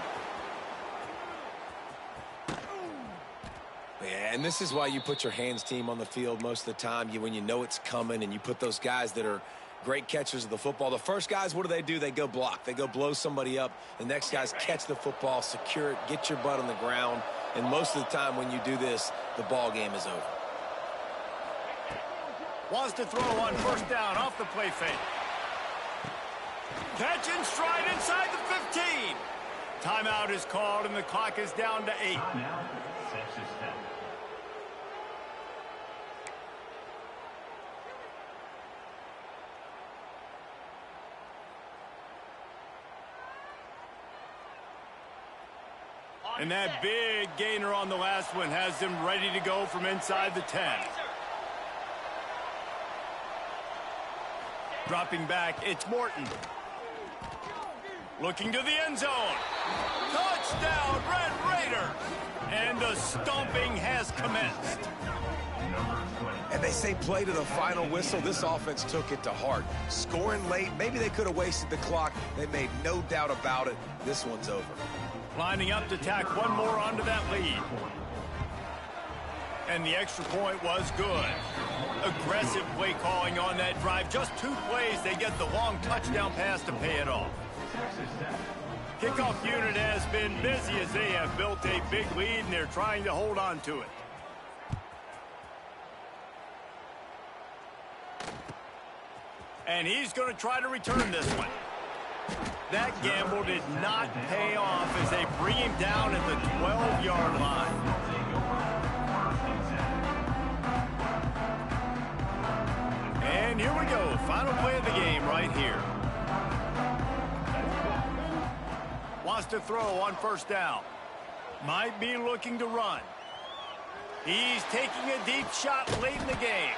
Yeah, and this is why you put your hands team on the field most of the time. When you know it's coming, and you put those guys that are great catchers of the football. The first guys, what do? They go block. They go blow somebody up. The next guys catch the football, secure it, get your butt on the ground. And most of the time when you do this, the ball game is over. Wants to throw on first down off the play fake. Catch in stride inside the 15. Timeout is called, and the clock is down to 8. Timeout, Texas Tech. And that big gainer on the last one has them ready to go from inside the 10. Dropping back, it's Morton. Looking to the end zone. Touchdown, Red Raiders! And the stomping has commenced. And they say play to the final whistle. This offense took it to heart. Scoring late, maybe they could have wasted the clock. They made no doubt about it. This one's over. Lining up to tack one more onto that lead. And the extra point was good. Aggressive play calling on that drive. Just 2 plays, they get the long touchdown pass to pay it off. Kickoff unit has been busy as they have built a big lead, and they're trying to hold on to it. And he's going to try to return this one. That gamble did not pay off as they bring him down at the 12-yard line. And here we go. Final play of the game right here. Wants to throw on first down. Might be looking to run. He's taking a deep shot late in the game.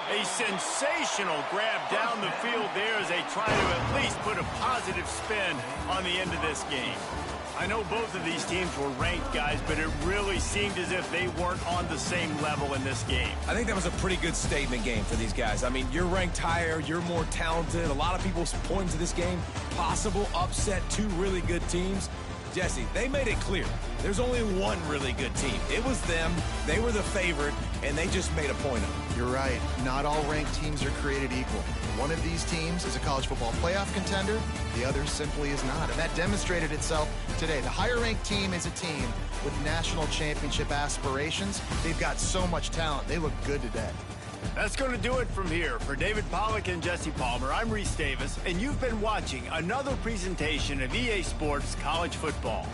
A sensational grab down the field there as they try to at least put a positive spin on the end of this game. I know both of these teams were ranked, guys, but it really seemed as if they weren't on the same level in this game. I think that was a pretty good statement game for these guys. I mean, you're ranked higher, you're more talented. A lot of people point to this game, possible upset, 2 really good teams. Jesse, they made it clear. There's only one really good team. It was them. They were the favorite, and they just made a point of it. You're right. Not all ranked teams are created equal. One of these teams is a college football playoff contender. The other simply is not. And that demonstrated itself today. The higher-ranked team is a team with national championship aspirations. They've got so much talent. They look good today. That's going to do it from here. For David Pollack and Jesse Palmer, I'm Reese Davis, and you've been watching another presentation of EA Sports College Football.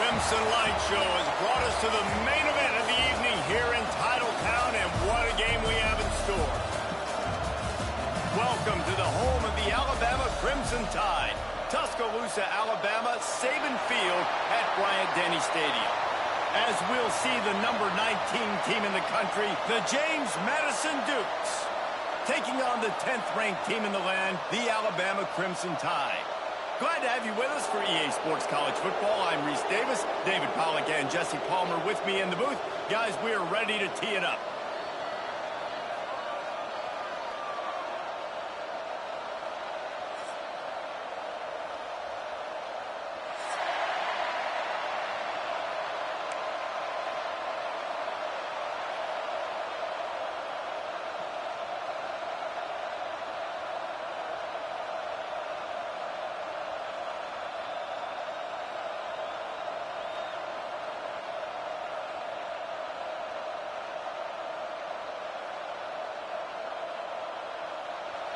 Crimson Light Show has brought us to the main event of the evening here in Titletown, and what a game we have in store. Welcome to the home of the Alabama Crimson Tide, Tuscaloosa, Alabama, Saban Field at Bryant-Denny Stadium. As we'll see the number 19 team in the country, the James Madison Dukes, taking on the 10th ranked team in the land, the Alabama Crimson Tide. Glad to have you with us for EA Sports College Football. I'm Reese Davis, David Pollack and Jesse Palmer with me in the booth. Guys, we are ready to tee it up.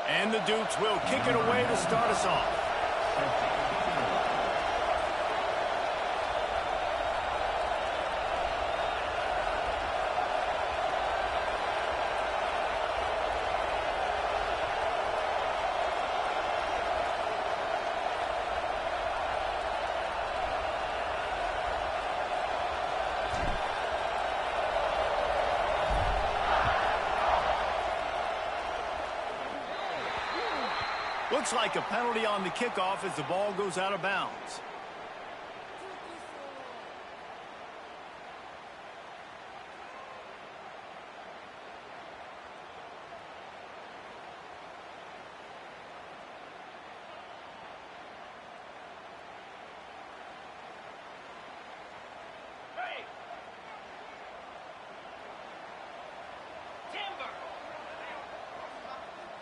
And the Dukes will kick it away to start us off. Looks like a penalty on the kickoff as the ball goes out of bounds.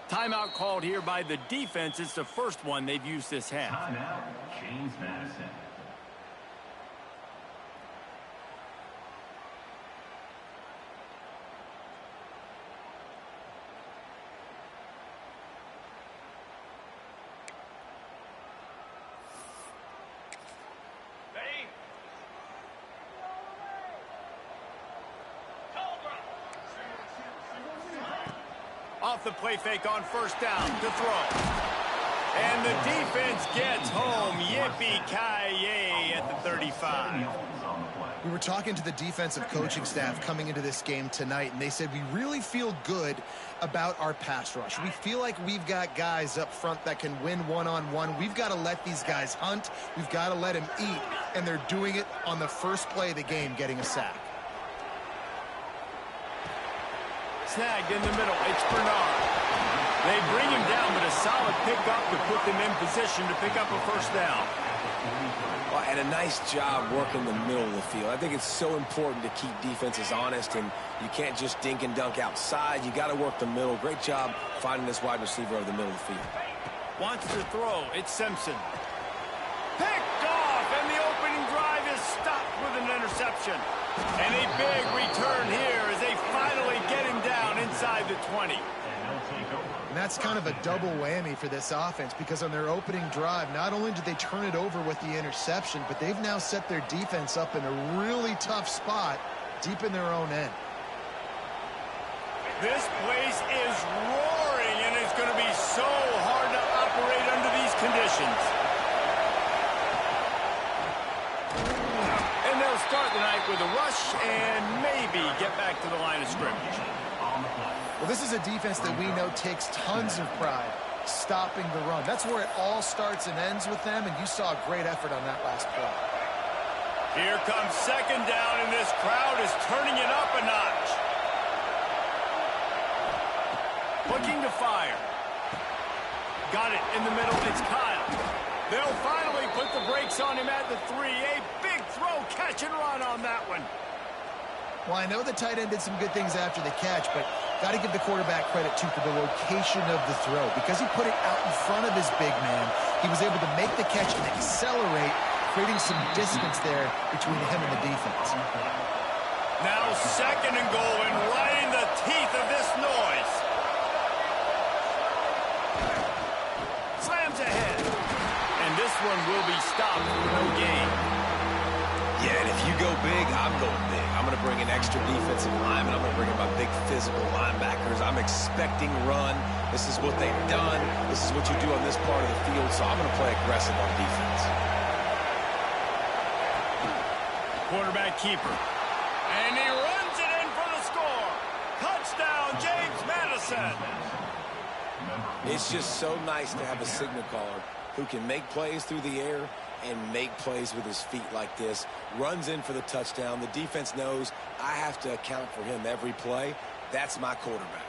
Timeout called here by the defense. It's the first one they've used this half. Timeout, James Madison. Off the play fake on first down to throw. And the defense gets home. Yippee-ki-yay at the 35. We were talking to the defensive coaching staff coming into this game tonight, and they said we really feel good about our pass rush. We feel like we've got guys up front that can win one-on-one. We've got to let these guys hunt. We've got to let them eat, and they're doing it on the first play of the game, getting a sack. Snagged in the middle. It's Bernard. They bring him down, but a solid pickup to put them in position to pick up a first down. Well, and a nice job working the middle of the field. I think it's so important to keep defenses honest, and you can't just dink and dunk outside. You got to work the middle. Great job finding this wide receiver over the middle of the field. Wants to throw. It's Simpson. Picked off, and the opening drive is stopped with an interception. And a big return here as they finally get him down inside the 20. And that's kind of a double whammy for this offense, because on their opening drive, not only did they turn it over with the interception, but they've now set their defense up in a really tough spot deep in their own end. This place is roaring, and it's going to be so hard to operate under these conditions. And they'll start the night with a rush and maybe get back to the line of scrimmage. Well, this is a defense that we know takes tons of pride stopping the run. That's where it all starts and ends with them, and you saw a great effort on that last play. Here comes second down, and this crowd is turning it up a notch. Looking to fire. Got it in the middle. It's Kyle. They'll finally put the brakes on him at the 3. A big throw, catch and run on that one. Well, I know the tight end did some good things after the catch, but got to give the quarterback credit, too, for the location of the throw. Because he put it out in front of his big man, he was able to make the catch and accelerate, creating some distance there between him and the defense. Now second and goal, and right in the teeth of this noise. Slams ahead. And this one will be stopped for no gain. Yeah, and if you go big, I'm going big. I'm going to bring an extra defensive lineman. I'm going to bring in my big physical linebackers. I'm expecting run. This is what they've done. This is what you do on this part of the field, so I'm going to play aggressive on defense. Quarterback keeper. And he runs it in for the score. Touchdown, James Madison. It's just so nice to have a signal caller who can make plays through the air and make plays with his feet like this. Runs in for the touchdown. The defense knows I have to account for him every play. That's my quarterback.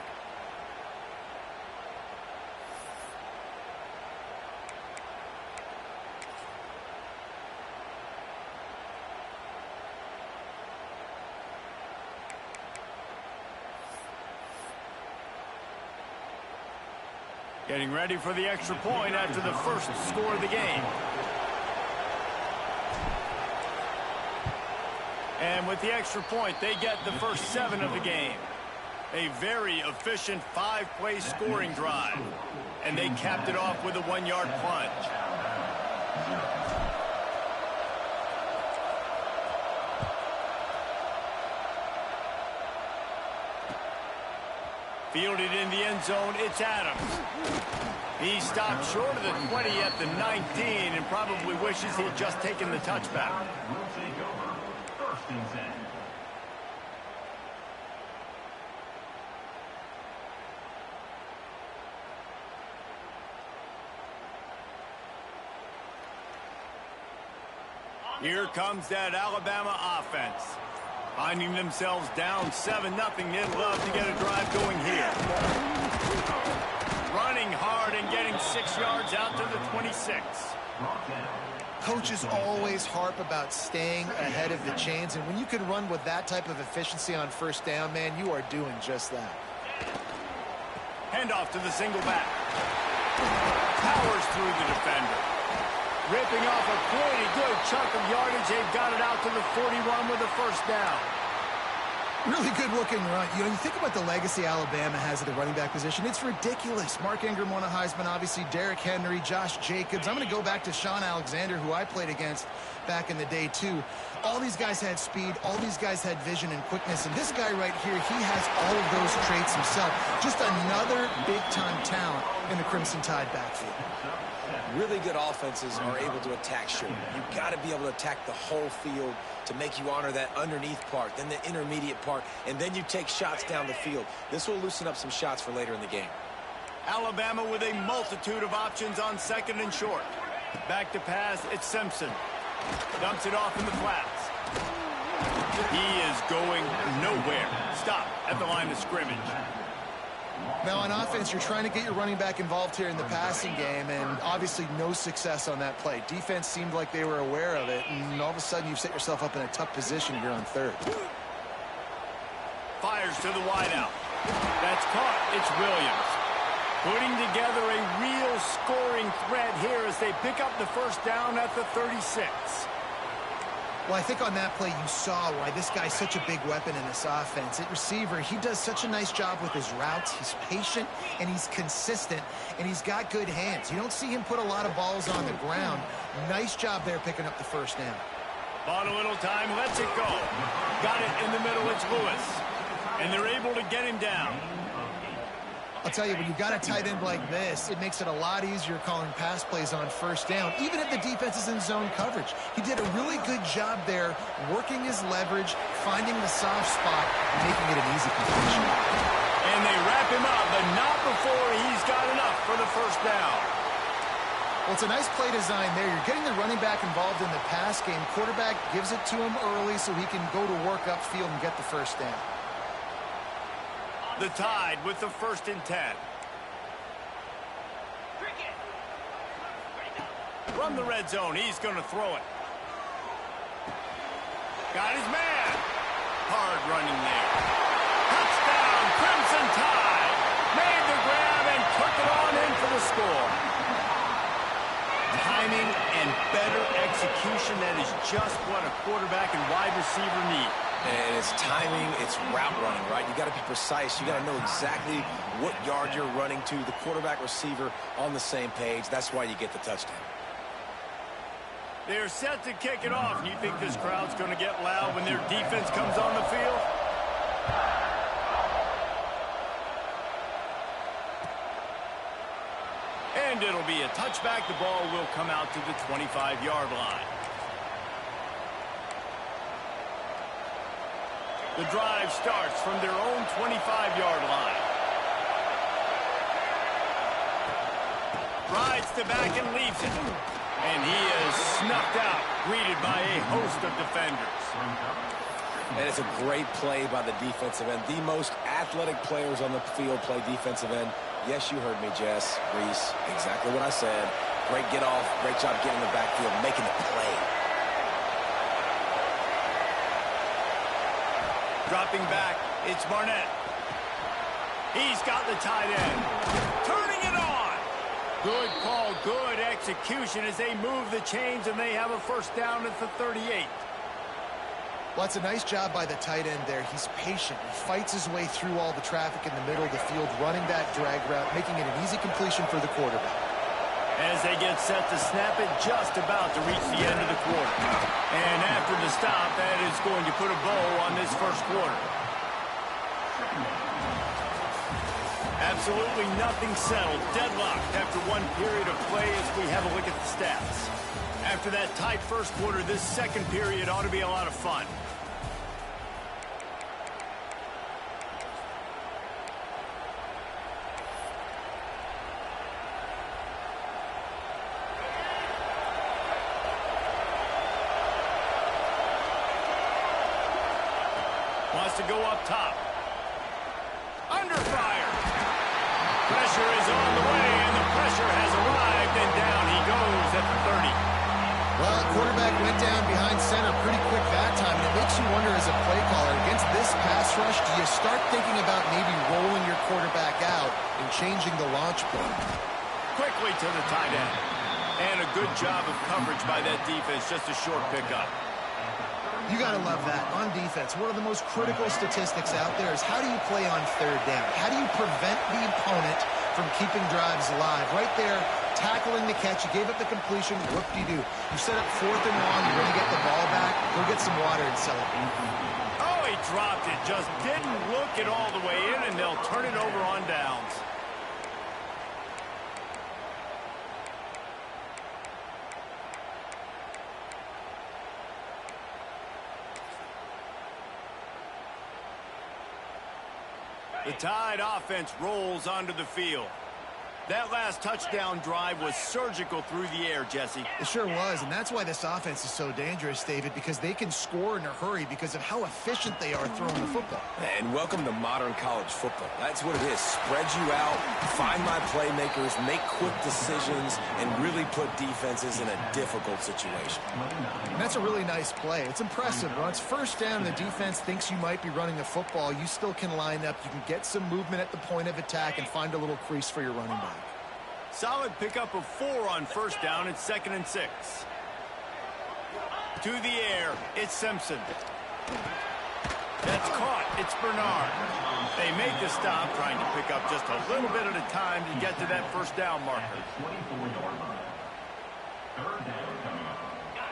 Getting ready for the extra point after the first score of the game. And with the extra point, they get the first 7 of the game. A very efficient 5-play scoring drive. And they capped it off with a 1-yard plunge. Fielded in the end zone, it's Adams. He stopped short of the 20 at the 19 and probably wishes he had just taken the touchback. Will take over. First and 10. Here comes that Alabama offense. Finding themselves down 7-0, they'd love to get a drive going here. Running hard and getting 6 yards out to the 26. Coaches always harp about staying ahead of the chains, and when you can run with that type of efficiency on first down, man, you are doing just that. Handoff to the single back. Powers through the defender. Ripping off a pretty good chunk of yardage. They've got it out to the 41 with a first down. Really good looking run. You know, you think about the legacy Alabama has at the running back position. It's ridiculous. Mark Ingram won a Heisman, obviously. Derrick Henry, Josh Jacobs. I'm going to go back to Sean Alexander, who I played against back in the day, too. All these guys had speed. All these guys had vision and quickness. And this guy right here, he has all of those traits himself. Just another big-time talent in the Crimson Tide backfield. Really good offenses are able to attack short. You've got to be able to attack the whole field to make you honor that underneath part, then the intermediate part, and then you take shots down the field. This will loosen up some shots for later in the game. Alabama with a multitude of options on second and short. Back to pass, it's Simpson. Dumps it off in the flats. He is going nowhere. Stop at the line of scrimmage. Now, on offense, you're trying to get your running back involved here in the passing game, and obviously no success on that play. Defense seemed like they were aware of it, and all of a sudden you've set yourself up in a tough position here on third. Fires to the wideout. That's caught. It's Williams. Putting together a real scoring threat here as they pick up the first down at the 36. Well, I think on that play you saw why this guy's such a big weapon in this offense. At receiver, he does such a nice job with his routes. He's patient, and he's consistent, and he's got good hands. You don't see him put a lot of balls on the ground. Nice job there picking up the first down. Bought a little time, lets it go. Got it in the middle, it's Lewis. And they're able to get him down. I'll tell you, when you've got a tight end like this, it makes it a lot easier calling pass plays on first down, even if the defense is in zone coverage. He did a really good job there, working his leverage, finding the soft spot, and making it an easy completion. And they wrap him up, but not before he's got enough for the first down. Well, it's a nice play design there. You're getting the running back involved in the pass game. Quarterback gives it to him early so he can go to work upfield and get the first down. The Tide with the first and 10. From the red zone, he's going to throw it. Got his man. Hard running there. Touchdown, Crimson Tide. Made the grab and took it on in for the score. Timing and better execution, that is just what a quarterback and wide receiver need. And it's timing, it's route running, right? You got to be precise. You got to know exactly what yard you're running to. The quarterback receiver on the same page. That's why you get the touchdown. They're set to kick it off. You think this crowd's going to get loud when their defense comes on the field? And it'll be a touchback. The ball will come out to the 25-yard line. The drive starts from their own 25-yard line. Rides to back and leaves it. And he is snuffed out, greeted by a host of defenders. And it's a great play by the defensive end. The most athletic players on the field play defensive end. Yes, you heard me, Jess, Reese. Exactly what I said. Great get off. Great job getting in the backfield, making the play. Dropping back, it's Barnett. He's got the tight end. Turning it on. Good call, good execution as they move the chains and they have a first down at the 38. Well, it's a nice job by the tight end there. He's patient. He fights his way through all the traffic in the middle of the field, running that drag route, making it an easy completion for the quarterback. As they get set to snap it, just about to reach the end of the quarter. And after the stop, that is going to put a bow on this first quarter. Absolutely nothing settled. Deadlocked after one period of play as we have a look at the stats. After that tight first quarter, this second period ought to be a lot of fun. Wants to go up top. Under fire. Pressure is on the way, and the pressure has arrived, and down he goes at the 30. Well, quarterback went down behind center pretty quick that time, and it makes you wonder as a play caller, against this pass rush, do you start thinking about maybe rolling your quarterback out and changing the launch point? Quickly to the tight end. And a good job of coverage by that defense, just a short pickup. You got to love that. On defense, one of the most critical statistics out there is how do you play on third down? How do you prevent the opponent from keeping drives alive? Right there, tackling the catch. You gave up the completion. Whoop-de-doo. You set up 4th and long. You're going to get the ball back. Go get some water and celebrate. Oh, he dropped it. Just didn't look it all the way in, and they'll turn it over on downs. The Tide offense rolls onto the field. That last touchdown drive was surgical through the air, Jesse. It sure was, and that's why this offense is so dangerous, David, because they can score in a hurry because of how efficient they are throwing the football. And welcome to modern college football. That's what it is. Spread you out, find my playmakers, make quick decisions, and really put defenses in a difficult situation. And that's a really nice play. It's impressive. When it's first down and the defense thinks you might be running the football, you still can line up. You can get some movement at the point of attack and find a little crease for your running back. Solid pickup of 4 on first down. It's 2nd and 6. To the air, it's Simpson. That's caught. It's Bernard. They make the stop, trying to pick up just a little bit at a time to get to that first down marker.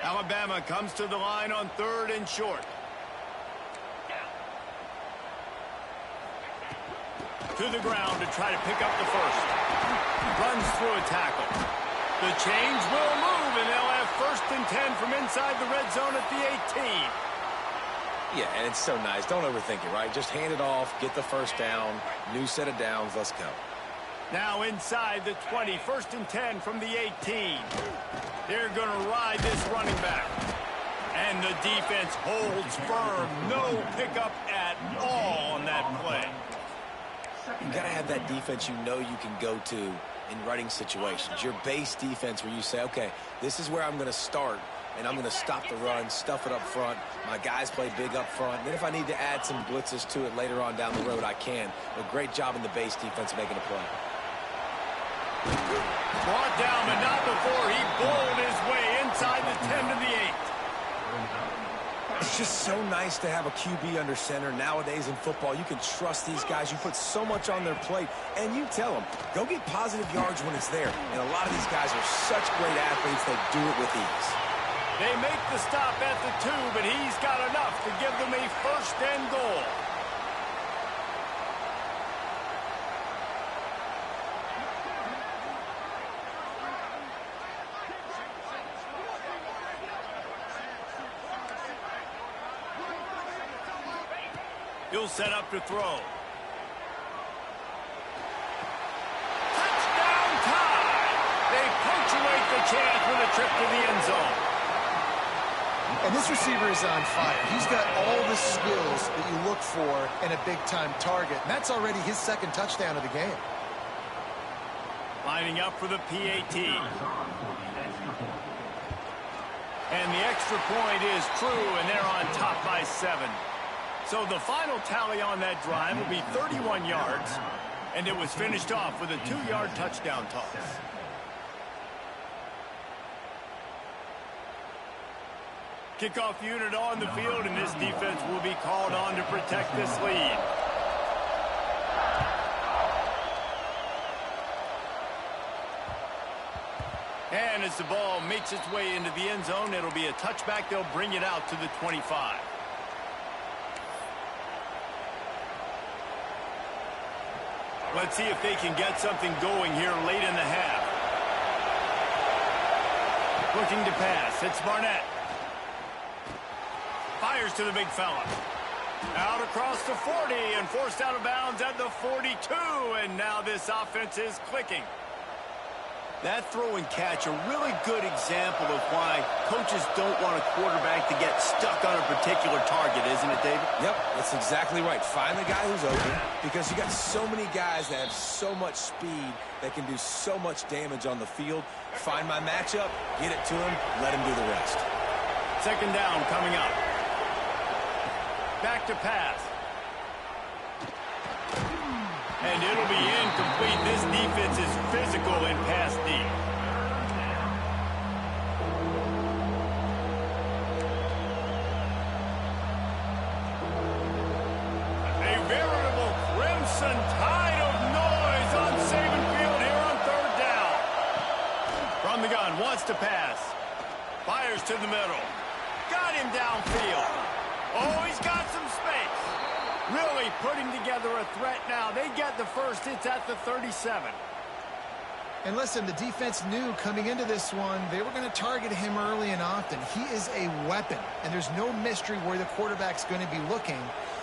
Alabama comes to the line on 3rd and short. To the ground to try to pick up the first. Runs through a tackle. The chains will move, and they'll have 1st and 10 from inside the red zone at the 18. Yeah, and it's so nice. Don't overthink it, right? Just hand it off, get the first down, new set of downs, let's go. Now inside the 20, 1st and 10 from the 18. They're going to ride this running back. And the defense holds firm. No pickup at all on that play. You got to have that defense you know you can go to in running situations. Your base defense where you say, okay, this is where I'm going to start, and I'm going to stop the run, stuff it up front. My guys play big up front. Then if I need to add some blitzes to it later on down the road, I can. But great job in the base defense making a play. Brought down, but not before he bowled his way inside the 10 to the 8. It's just so nice to have a QB under center. Nowadays in football, you can trust these guys. You put so much on their plate, and you tell them, go get positive yards when it's there. And a lot of these guys are such great athletes, they do it with ease. They make the stop at the 2, but he's got enough to give them a first and goal. He'll set up to throw. Touchdown tie! They punctuate the chance with a trip to the end zone. And this receiver is on fire. He's got all the skills that you look for in a big-time target. And that's already his second touchdown of the game. Lining up for the PAT. And the extra point is true, and they're on top by 7. So the final tally on that drive will be 31 yards, and it was finished off with a 2-yard touchdown toss. Kickoff unit on the field, and this defense will be called on to protect this lead. And as the ball makes its way into the end zone, it'll be a touchback. They'll bring it out to the 25. Let's see if they can get something going here late in the half. Looking to pass. It's Barnett. Fires to the big fella. Out across the 40 and forced out of bounds at the 42. And now this offense is clicking. That throw and catch, a really good example of why coaches don't want a quarterback to get stuck on a particular target, isn't it, David? Yep, that's exactly right. Find the guy who's open, because you got so many guys that have so much speed that can do so much damage on the field. Find my matchup, get it to him, let him do the rest. Second down coming up. Back to pass. And it'll be incomplete. This defense is physical in pass D. A veritable crimson tide of noise on Saban Field here on third down. From the gun, wants to pass. Fires to the middle. Got him downfield. Oh, he's got some space. Really putting together a threat now. They get the first. It's at the 37. And listen, the defense knew coming into this one, they were going to target him early and often. He is a weapon, and there's no mystery where the quarterback's going to be looking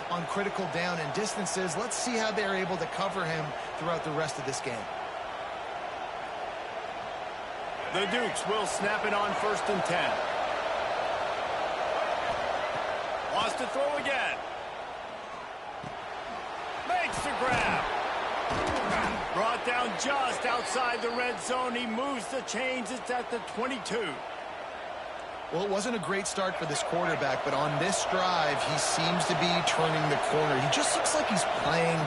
on critical down and distances. Let's see how they're able to cover him throughout the rest of this game. The Dukes will snap it on 1st and 10. Wants to throw again. Makes the grab. Brought down just outside the red zone. He moves the chains. It's at the 22. Well, it wasn't a great start for this quarterback, but on this drive, he seems to be turning the corner. He just looks like he's playing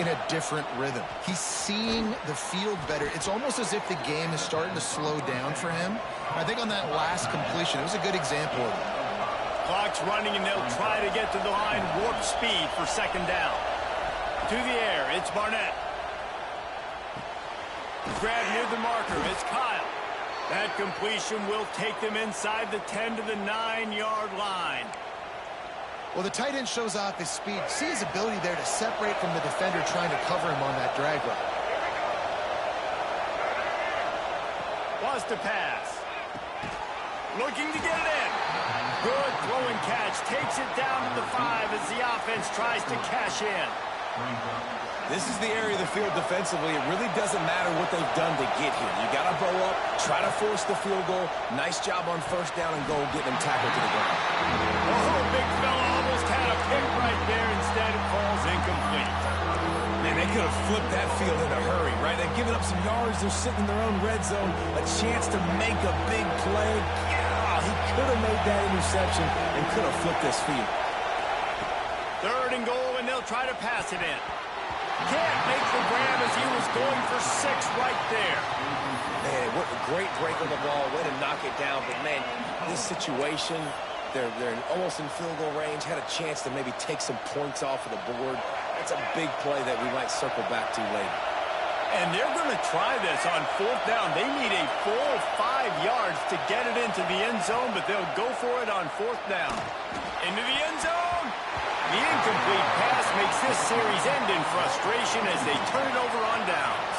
in a different rhythm. He's seeing the field better. It's almost as if the game is starting to slow down for him. I think on that last completion, it was a good example of it. Clock's running, and they'll try to get to the line warp speed for second down. To the air, it's Barnett. Grab near the marker, it's Kyle. That completion will take them inside the 10 to the 9-yard line. Well, the tight end shows off his speed. See his ability there to separate from the defender trying to cover him on that drag route. Wants to pass. Looking to get it in. Good throw and catch. Takes it down to the 5 as the offense tries to cash in. This is the area of the field defensively. It really doesn't matter what they've done to get here. You got to bow up, try to force the field goal. Nice job on 1st down and goal, getting him tackled to the ground. Oh, big fella almost had a pick right there. Instead, it falls incomplete. Man, they could have flipped that field in a hurry, right? They've given up some yards. They're sitting in their own red zone. A chance to make a big play. Yeah, he could have made that interception and could have flipped this field. 3rd and goal, and they'll try to pass it in. Can't make the grab as he was going for 6 right there. Man, what a great break on the ball. Way to knock it down. But, man, this situation, they're almost in field goal range. Had a chance to maybe take some points off of the board. That's a big play that we might circle back to later. And they're going to try this on 4th down. They need a full 5 yards to get it into the end zone, but they'll go for it on 4th down. Into the end zone. The incomplete pass makes this series end in frustration as they turn it over on downs.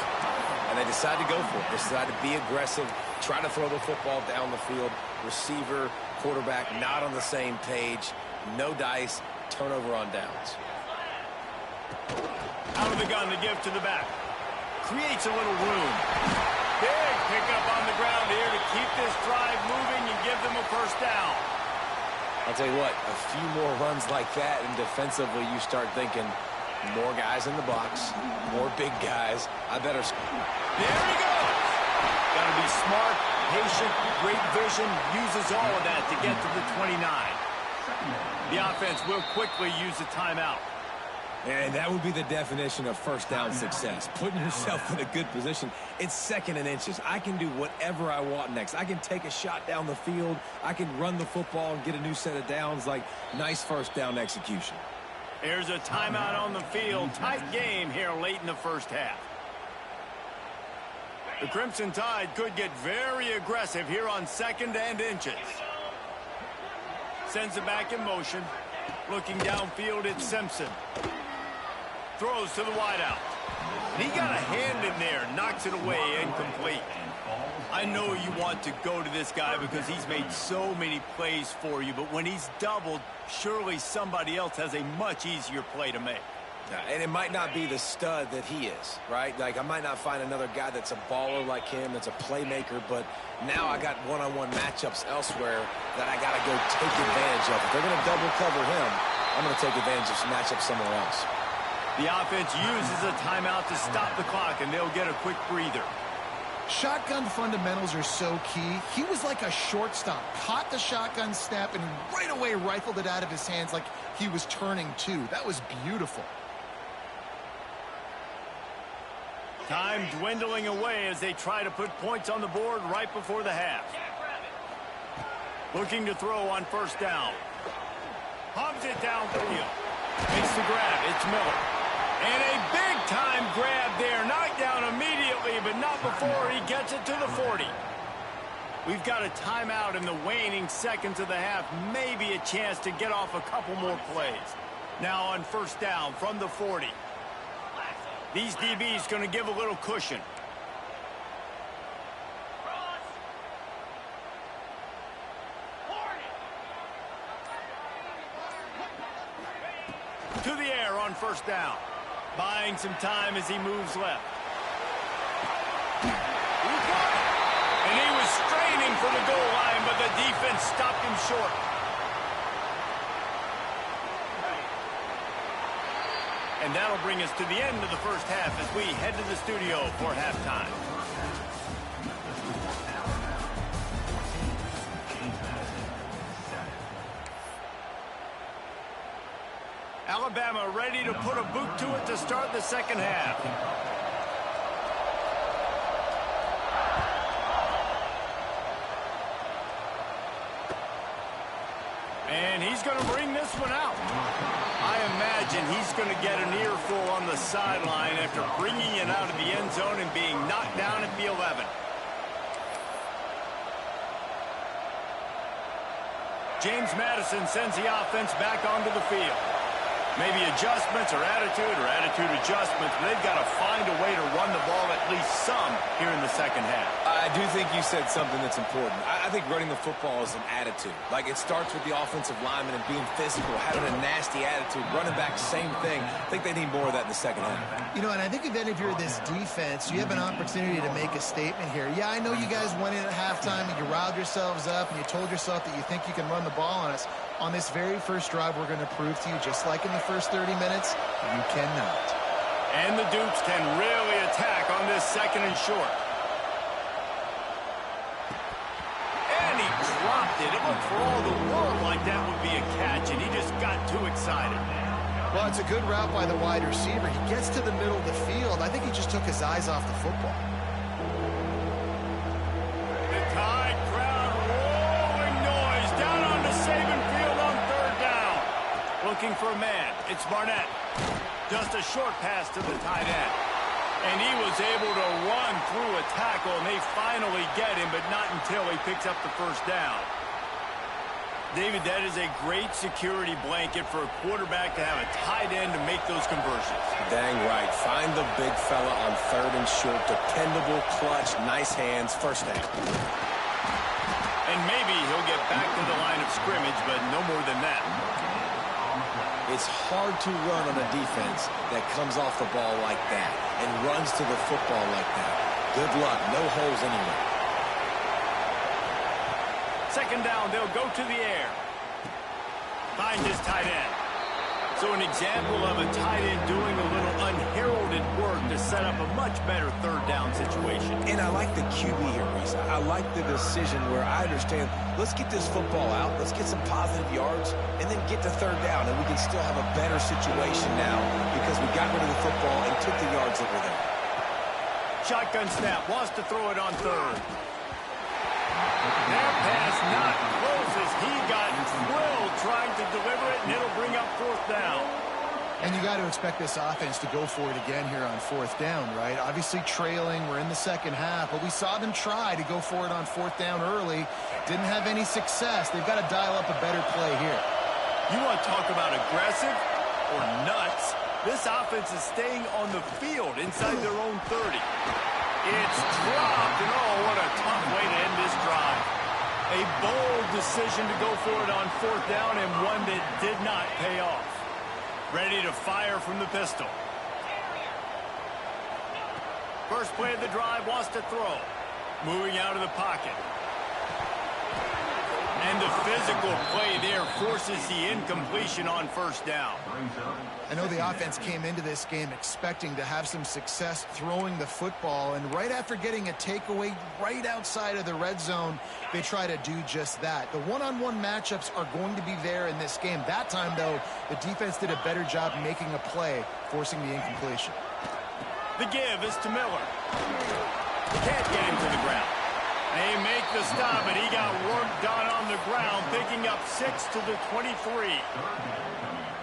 And they decide to go for it. They decide to be aggressive, try to throw the football down the field. Receiver, quarterback, not on the same page. No dice, turnover on downs. Out of the gun to give to the back. Creates a little room. Big pickup on the ground here to keep this drive moving and give them a first down. I'll tell you what, a few more runs like that, and defensively you start thinking more guys in the box, more big guys. I better. There he goes. Got to be smart, patient, great vision. Uses all of that to get to the 29. The offense will quickly use a timeout. And that would be the definition of first down success. Putting yourself in a good position. It's 2nd and inches. I can do whatever I want next. I can take a shot down the field. I can run the football and get a new set of downs. Like, nice first down execution. Here's a timeout on the field. Tight game here late in the first half. The Crimson Tide could get very aggressive here on 2nd and inches. Sends it back in motion. Looking downfield, it's Simpson. Throws to the wideout. And he got a hand in there, knocks it away, incomplete. I know you want to go to this guy because he's made so many plays for you, but when he's doubled, surely somebody else has a much easier play to make. And it might not be the stud that he is, right? Like, I might not find another guy that's a baller like him, that's a playmaker, but now I got one-on-one matchups elsewhere that I got to go take advantage of. If they're going to double cover him, I'm going to take advantage of some matchups somewhere else. The offense uses a timeout to stop the clock, and they'll get a quick breather. Shotgun fundamentals are so key. He was like a shortstop. Caught the shotgun snap and right away rifled it out of his hands like he was turning two. That was beautiful. Time dwindling away as they try to put points on the board right before the half. Looking to throw on 1st down. Hubs it downfield. Makes the grab. It's Miller. And a big-time grab there. Knocked down immediately, but not before he gets it to the 40. We've got a timeout in the waning seconds of the half. Maybe a chance to get off a couple more plays. Now on 1st down from the 40. These DBs going to give a little cushion. To the air on 1st down. Buying some time as he moves left. He got it. And he was straining for the goal line, but the defense stopped him short. And that'll bring us to the end of the first half as we head to the studio for halftime. Alabama ready to put a boot to it to start the 2nd half. And he's going to bring this one out. I imagine he's going to get an earful on the sideline after bringing it out of the end zone and being knocked down at the 11. James Madison sends the offense back onto the field. Maybe adjustments or attitude adjustments, but they've got to find a way to run the ball at least some here in the 2nd half. I do think you said something that's important. I think running the football is an attitude. Like, it starts with the offensive lineman and being physical, having a nasty attitude. Running back, same thing. I think they need more of that in the 2nd half. You know, and I think if you're this defense, you have an opportunity to make a statement here. Yeah, I know you guys went in at halftime and you riled yourselves up and you told yourself that you think you can run the ball on us. On this very first drive, we're going to prove to you, just like in the first 30 minutes, you cannot. And the Dukes can really attack on this 2nd and short. And he dropped it. It looked for all the world like that would be a catch, and he just got too excited. Well, it's a good route by the wide receiver. He gets to the middle of the field. I think he just took his eyes off the football. The Tide crowd rolling noise down onto Saban Field on 3rd down. Looking for a man. It's Barnett. Just a short pass to the tight end. And he was able to run through a tackle, and they finally get him, but not until he picks up the first down. David, that is a great security blanket for a quarterback to have a tight end to make those conversions. Dang right. Find the big fella on 3rd and short. Dependable, clutch, nice hands, first down. And maybe he'll get back to the line of scrimmage, but no more than that. It's hard to run on a defense that comes off the ball like that and runs to the football like that. Good luck. No holes anywhere. Second down, they'll go to the air. Find his tight end. So an example of a tight end doing a little unheralded work to set up a much better 3rd down situation. And I like the QB here, Reese. I like the decision where I understand, let's get this football out, let's get some positive yards, and then get to 3rd down, and we can still have a better situation now because we got rid of the football and took the yards that were there. Shotgun snap, wants to throw it on 3rd. That pass not close as he got thrilled trying to deliver it, and it'll bring up 4th down. And you got to expect this offense to go for it again here on 4th down, right? Obviously trailing, we're in the second half, but we saw them try to go for it on 4th down early. Didn't have any success. They've got to dial up a better play here. You want to talk about aggressive or nuts? This offense is staying on the field inside their own 30. It's dropped, and oh, what a tough way to end this drive. A bold decision to go for it on 4th down, and one that did not pay off. Ready to fire from the pistol. First play of the drive, wants to throw. Moving out of the pocket. And the physical play there forces the incompletion on 1st down. I know the offense came into this game expecting to have some success throwing the football, and right after getting a takeaway right outside of the red zone, they try to do just that. The one-on-one matchups are going to be there in this game. That time, though, the defense did a better job making a play, forcing the incompletion. The give is to Miller. Can't get him to the ground. They make the stop, and he got work done on the ground, picking up 6 to the 23.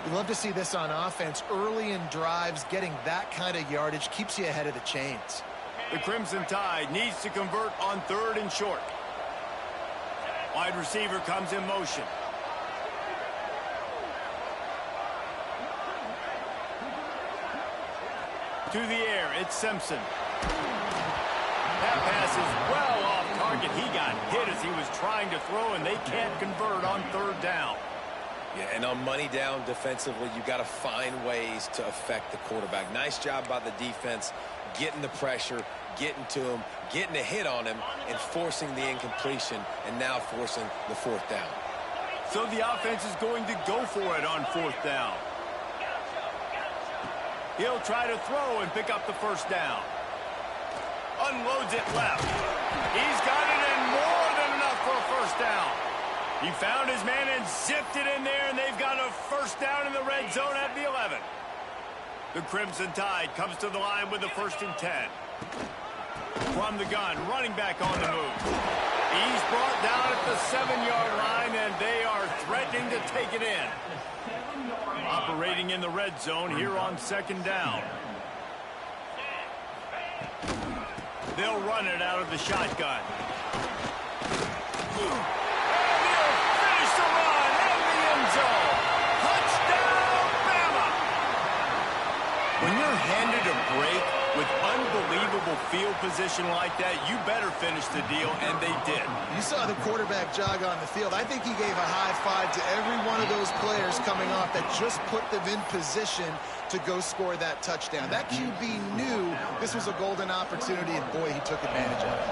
We love to see this on offense. Early in drives, getting that kind of yardage keeps you ahead of the chains. The Crimson Tide needs to convert on 3rd and short. Wide receiver comes in motion. To the air, it's Simpson. That pass is well off target. He got hit as he was trying to throw, and they can't convert on 3rd down. Yeah, and on money down defensively, you got to find ways to affect the quarterback. Nice job by the defense, getting the pressure, getting to him, getting a hit on him, and forcing the incompletion, and now forcing the 4th down. So the offense is going to go for it on 4th down. He'll try to throw and pick up the 1st down. Unloads it left. He's got it in more than enough for a 1st down. He found his man and zipped it in there, and they've got a 1st down in the red zone at the 11. The Crimson Tide comes to the line with a 1st and 10. From the gun, running back on the move. He's brought down at the 7-yard line, and they are threatening to take it in. Operating in the red zone here on 2nd down. They'll run it out of the shotgun. And he'll finish the run in the end zone. Touchdown, Bama! When you're handed a break with unbelievable field position like that, you better finish the deal, and they did. You saw the quarterback jog on the field. I think he gave a high five to every one of those players coming off that just put them in position to go score that touchdown. That QB knew this was a golden opportunity, and boy, he took advantage of it.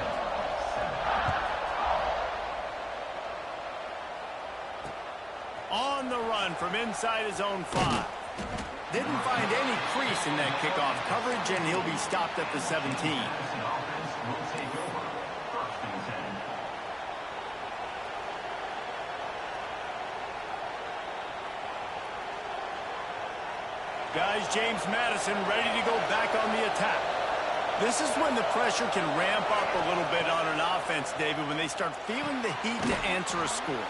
On the run from inside his own 5. Didn't find any crease in that kickoff coverage, and he'll be stopped at the 17. Guys, James Madison ready to go back on the attack. This is when the pressure can ramp up a little bit on an offense, David, when they start feeling the heat to answer a score.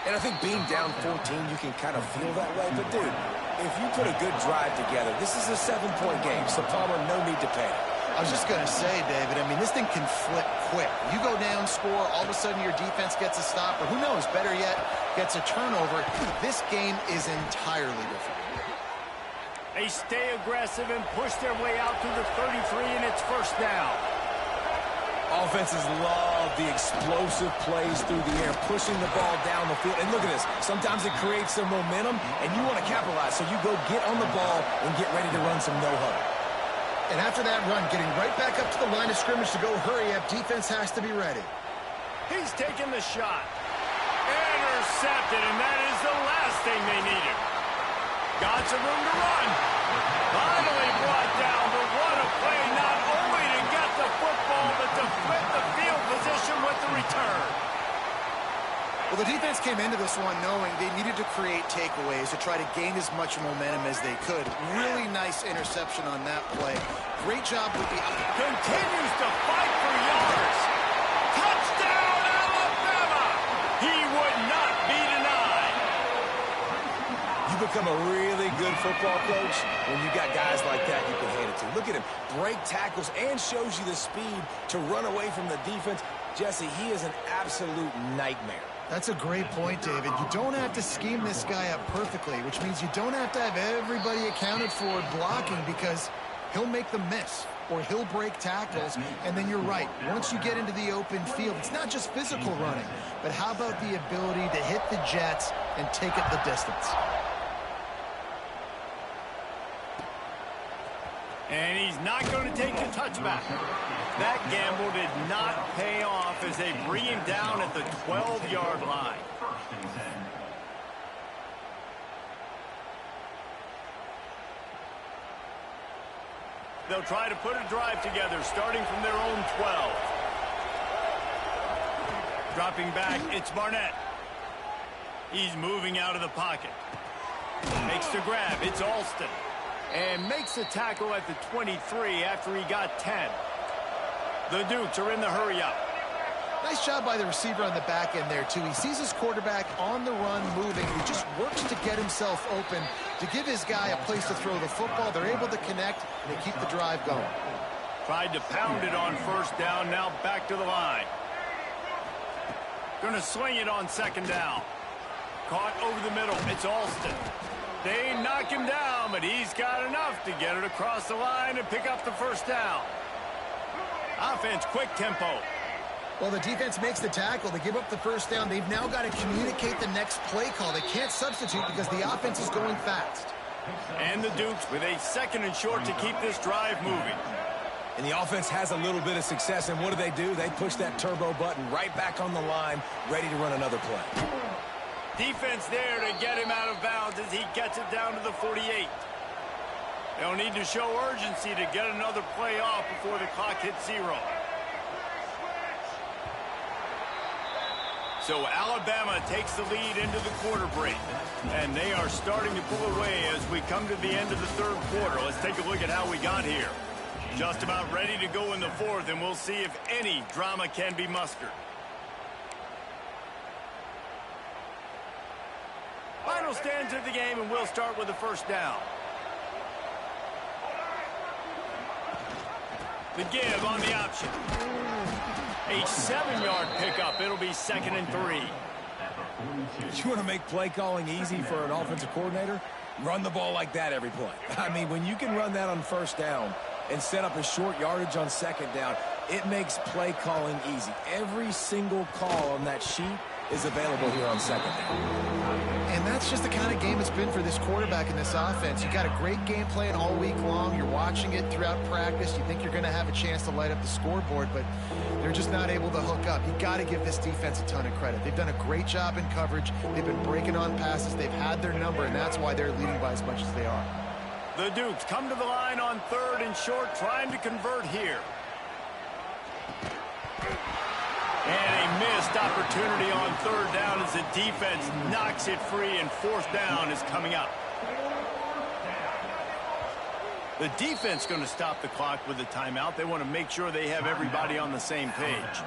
And I think being down 14, you can kind of feel that way. But, dude, if you put a good drive together, this is a 7-point game, so Palmer, no need to panic. I was just going to say, David, I mean, this thing can flip quick. You go down, score, all of a sudden your defense gets a stop, or who knows, better yet, gets a turnover. This game is entirely different. They stay aggressive and push their way out to the 33, and it's first down. Offenses love the explosive plays through the air, pushing the ball down the field. And look at this. Sometimes it creates some momentum, and you want to capitalize, so you go get on the ball and get ready to run some no-huddle. And after that run, getting right back up to the line of scrimmage to go hurry up, defense has to be ready. He's taking the shot. Intercepted, and that is the last thing they needed. Got some room to run. Finally brought down, but what a play, not only to get the football, but to flip the field position with the return. Well, the defense came into this one knowing they needed to create takeaways to try to gain as much momentum as they could. Really nice interception on that play. Great job with the... Continues to fight for yards. Touchdown, Alabama! He would not be denied. You become a really good football coach when you got guys like that you can hand it to. Look at him, break tackles and shows you the speed to run away from the defense. Jesse, he is an absolute nightmare. That's a great point, David. You don't have to scheme this guy up perfectly, which means you don't have to have everybody accounted for blocking, because he'll make them miss or he'll break tackles. And then you're right. Once you get into the open field, it's not just physical running, but how about the ability to hit the jets and take it the distance? And he's not going to take the touchback. That gamble did not pay off as they bring him down at the 12-yard line. First and 10. They'll try to put a drive together, starting from their own 12. Dropping back, it's Barnett. He's moving out of the pocket. Makes the grab, it's Alston. And makes the tackle at the 23 after he got 10. The Dukes are in the hurry-up. Nice job by the receiver on the back end there, too. He sees his quarterback on the run moving. He just works to get himself open to give his guy a place to throw the football. They're able to connect, and they keep the drive going. Tried to pound it on first down, now back to the line. Gonna swing it on second down. Caught over the middle, it's Alston. They knock him down, but he's got enough to get it across the line and pick up the first down. Offense, quick tempo. Well, the defense makes the tackle. They give up the first down. They've now got to communicate the next play call. They can't substitute because the offense is going fast. And the Dukes with a second and short to keep this drive moving. And the offense has a little bit of success, and what do? They push that turbo button right back on the line, ready to run another play. Defense there to get him out of bounds as he gets it down to the 48. They'll need to show urgency to get another play off before the clock hits 0. So Alabama takes the lead into the quarter break. And they are starting to pull away as we come to the end of the third quarter. Let's take a look at how we got here. Just about ready to go in the fourth, and we'll see if any drama can be mustered. Final stanza of the game, and we'll start with the first down. The give on the option. A 7-yard pickup. It'll be 2nd and 3. You want to make play calling easy for an offensive coordinator? Run the ball like that every play. I mean, when you can run that on first down and set up a short yardage on second down, it makes play calling easy. Every single call on that sheet is available here on second down. And that's just the kind of game it's been for this quarterback in this offense. You got a great game plan all week long. You're watching it throughout practice. You think you're going to have a chance to light up the scoreboard, but they're just not able to hook up. You got to give this defense a ton of credit. They've done a great job in coverage. They've been breaking on passes. They've had their number, and that's why they're leading by as much as they are. The Dukes come to the line on 3rd and short, trying to convert here. And a missed opportunity on 3rd down as the defense knocks it free, and 4th down is coming up. The defense going to stop the clock with a timeout. They want to make sure they have everybody on the same page.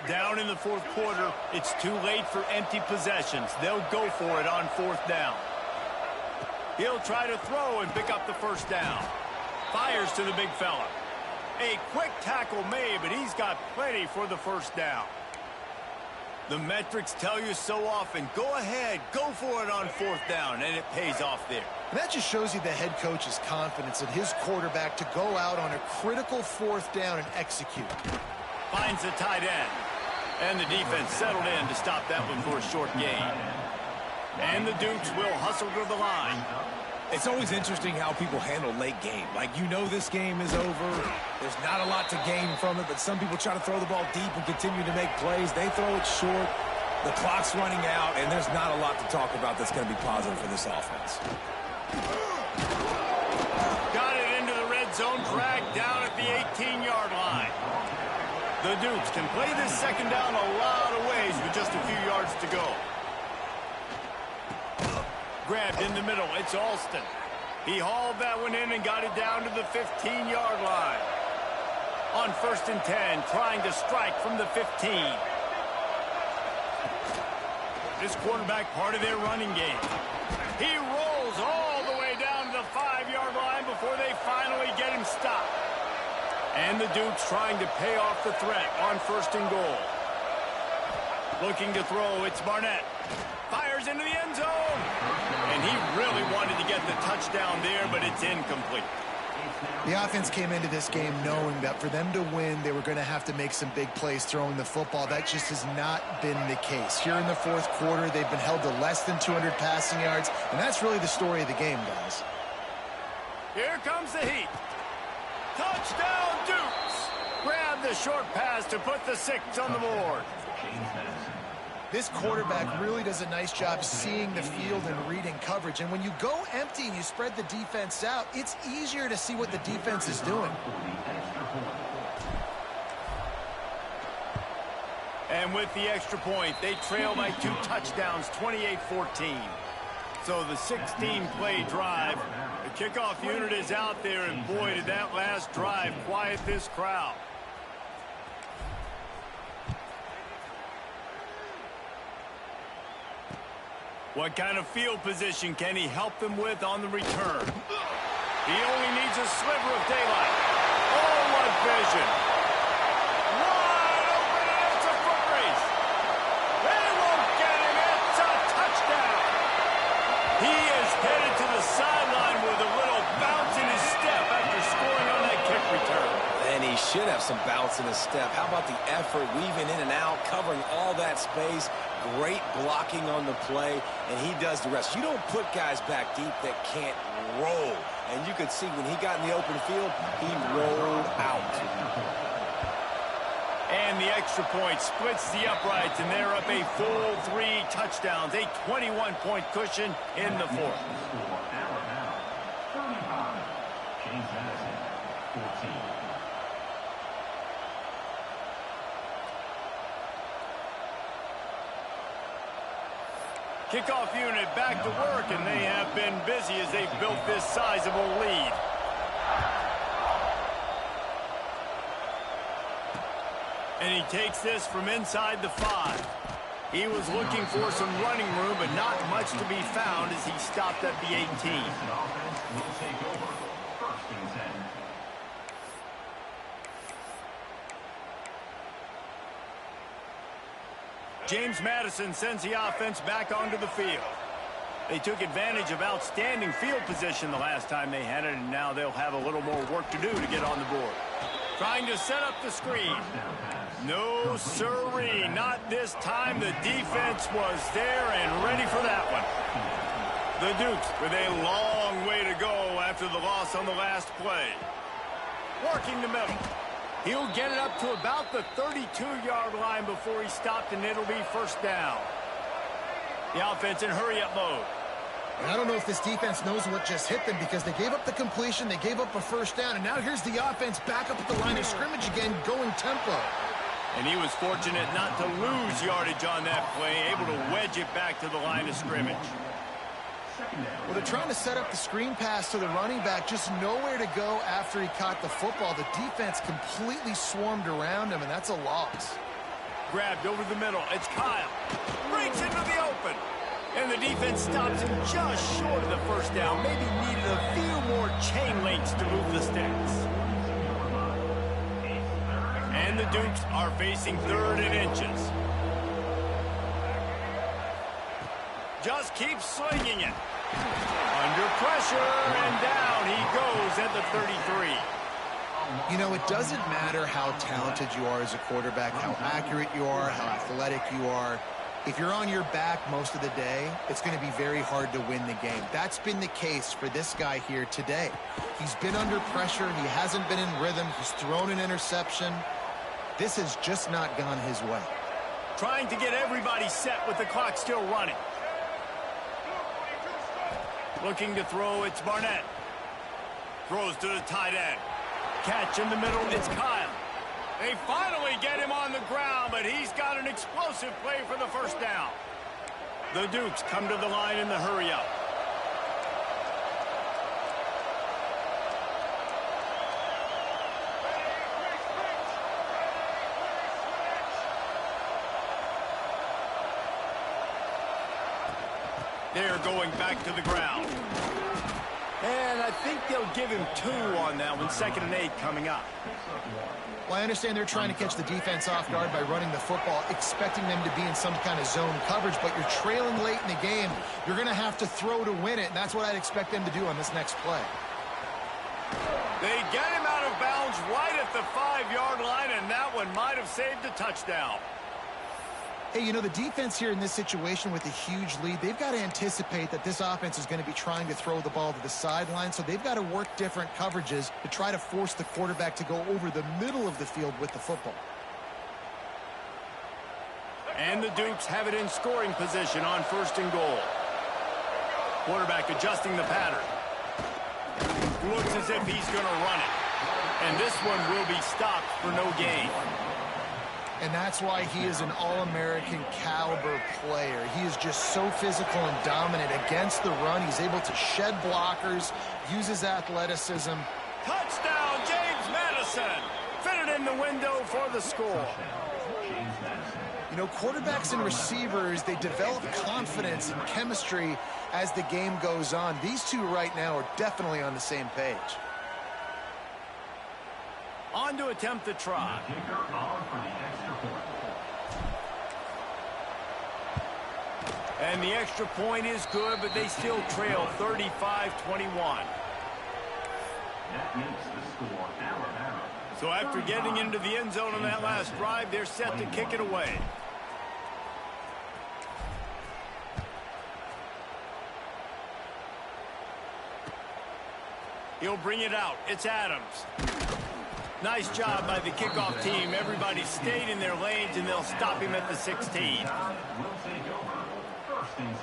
Down in the fourth quarter, it's too late for empty possessions. They'll go for it on fourth down. He'll try to throw and pick up the first down. Fires to the big fella. A quick tackle made, but he's got plenty for the first down. The metrics tell you so often, go ahead, go for it on fourth down, and it pays off there. And that just shows you the head coach's confidence in his quarterback to go out on a critical fourth down and execute. Finds the tight end. And the defense settled in to stop that one for a short gain. And the Dukes will hustle to the line. It's always interesting how people handle late game. Like, you know this game is over. There's not a lot to gain from it, but some people try to throw the ball deep and continue to make plays. They throw it short. The clock's running out, and there's not a lot to talk about that's going to be positive for this offense. Got it into the red zone, dragged down at the 18-yard line. The Dukes can play this second down a lot of ways with just a few yards to go. Grabbed in the middle, it's Alston. He hauled that one in and got it down to the 15-yard line. On 1st and 10, trying to strike from the 15. This quarterback part of their running game. He rolls all the way down to the 5-yard line before they finally get him stopped. And the Dukes trying to pay off the threat on 1st and goal. Looking to throw, it's Barnett. Fires into the end zone. And he really wanted to get the touchdown there, but it's incomplete. The offense came into this game knowing that for them to win, they were going to have to make some big plays throwing the football. That just has not been the case. Here in the fourth quarter, they've been held to less than 200 passing yards, and that's really the story of the game, guys. Here comes the heat. Touchdown, Dukes! Grab the short pass to put the 6 on the board. This quarterback really does a nice job seeing the field and reading coverage. And when you go empty and you spread the defense out, it's easier to see what the defense is doing. And with the extra point, they trail by 2 touchdowns, 28-14. So the 16-play drive, the kickoff unit is out there, and boy, did that last drive quiet this crowd. What kind of field position can he help them with on the return? He only needs a sliver of daylight. Oh, what vision. Wide open, and it's a foot race. They won't get him. It's a touchdown. He is headed to the sideline with a little bounce in his step after scoring on that kick return. And he should have some bounce in his step. How about the effort, weaving in and out, covering all that space? Great blocking on the play, and he does the rest. You don't put guys back deep that can't roll. And you could see when he got in the open field, he rolled out. And the extra point splits the uprights, and they're up a full 3 touchdowns, a 21-point cushion in the fourth. James Madison, 14. Kickoff unit back to work, and they have been busy as they've built this sizable lead. And he takes this from inside the 5. He was looking for some running room, but not much to be found as he stopped at the 18. Offense will take over. 1st and 10. James Madison sends the offense back onto the field. They took advantage of outstanding field position the last time they had it, and now they'll have a little more work to do to get on the board. Trying to set up the screen. No, sirree, not this time. The defense was there and ready for that one. The Dukes with a long way to go after the loss on the last play. Working the middle. He'll get it up to about the 32-yard line before he stopped, and it'll be 1st down. The offense in hurry-up mode. And I don't know if this defense knows what just hit them, because they gave up the completion, they gave up a 1st down, and now here's the offense back up at the line of scrimmage again, going tempo. And he was fortunate not to lose yardage on that play, able to wedge it back to the line of scrimmage. Well, they're trying to set up the screen pass to the running back, just nowhere to go after he caught the football. The defense completely swarmed around him, and that's a loss. Grabbed over the middle. It's Kyle. Breaks into the open. And the defense stops him just short of the first down. Maybe needed a few more chain links to move the sticks. And the Dukes are facing 3rd and inches. Just keeps swinging it. Under pressure, and down he goes at the 33. You know, it doesn't matter how talented you are as a quarterback, how accurate you are, how athletic you are. If you're on your back most of the day, it's going to be very hard to win the game. That's been the case for this guy here today. He's been under pressure. He hasn't been in rhythm. He's thrown an interception. This has just not gone his way. Trying to get everybody set with the clock still running. Looking to throw, it's Barnett. Throws to the tight end. Catch in the middle, it's Kyle. They finally get him on the ground, but he's got an explosive play for the first down. The Dukes come to the line in the hurry-up. They're going back to the ground. And I think they'll give him 2 on that one. 2nd and 8 coming up. Well, I understand they're trying to catch the defense off guard by running the football, expecting them to be in some kind of zone coverage, but you're trailing late in the game. You're going to have to throw to win it, and that's what I'd expect them to do on this next play. They get him out of bounds right at the 5-yard line, and that one might have saved a touchdown. Hey, you know, the defense here in this situation with a huge lead, they've got to anticipate that this offense is going to be trying to throw the ball to the sideline, so they've got to work different coverages to try to force the quarterback to go over the middle of the field with the football. And the Dukes have it in scoring position on 1st and goal. Quarterback adjusting the pattern. Looks as if he's going to run it. And this one will be stopped for no gain. And that's why he is an All-American caliber player. He is just so physical and dominant against the run. He's able to shed blockers, use his athleticism. Touchdown, James Madison. Fitted in the window for the score. You know, quarterbacks and receivers, they develop confidence and chemistry as the game goes on. These two right now are definitely on the same page. On to attempt the try. And the extra point is good, but they still trail 35-21. That makes the score Alabama. So after getting into the end zone on that last drive, they're set to kick it away. He'll bring it out. It's Adams. Nice job by the kickoff team. Everybody stayed in their lanes, and they'll stop him at the 16. Will take over. 1st and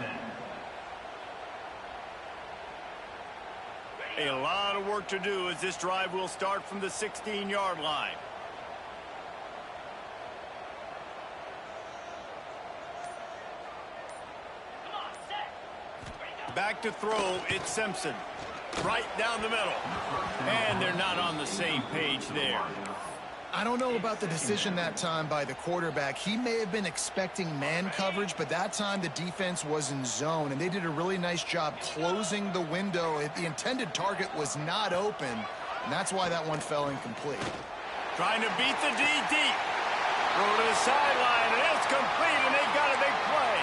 10. A lot of work to do as this drive will start from the 16-yard line. Back to throw, it's Simpson. Right down the middle. And they're not on the same page there. I don't know about the decision that time by the quarterback. He may have been expecting man coverage, but that time the defense was in zone, and they did a really nice job closing the window. The intended target was not open, and that's why that one fell incomplete. Trying to beat the D deep. Throw to the sideline, and it's complete, and they've got a big play.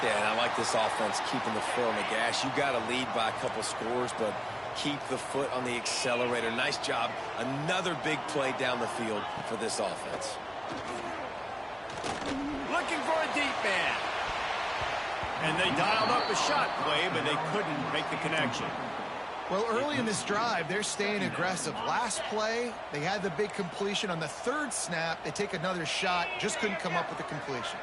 Yeah, and I like this offense keeping the foot on the gas. You got to lead by a couple scores, but keep the foot on the accelerator. Nice job. Another big play down the field for this offense. Looking for a deep man. And they dialed up a shot play, but they couldn't make the connection. Well, early in this drive, they're staying aggressive. Last play, they had the big completion. On the 3rd snap, they take another shot, just couldn't come up with the completion.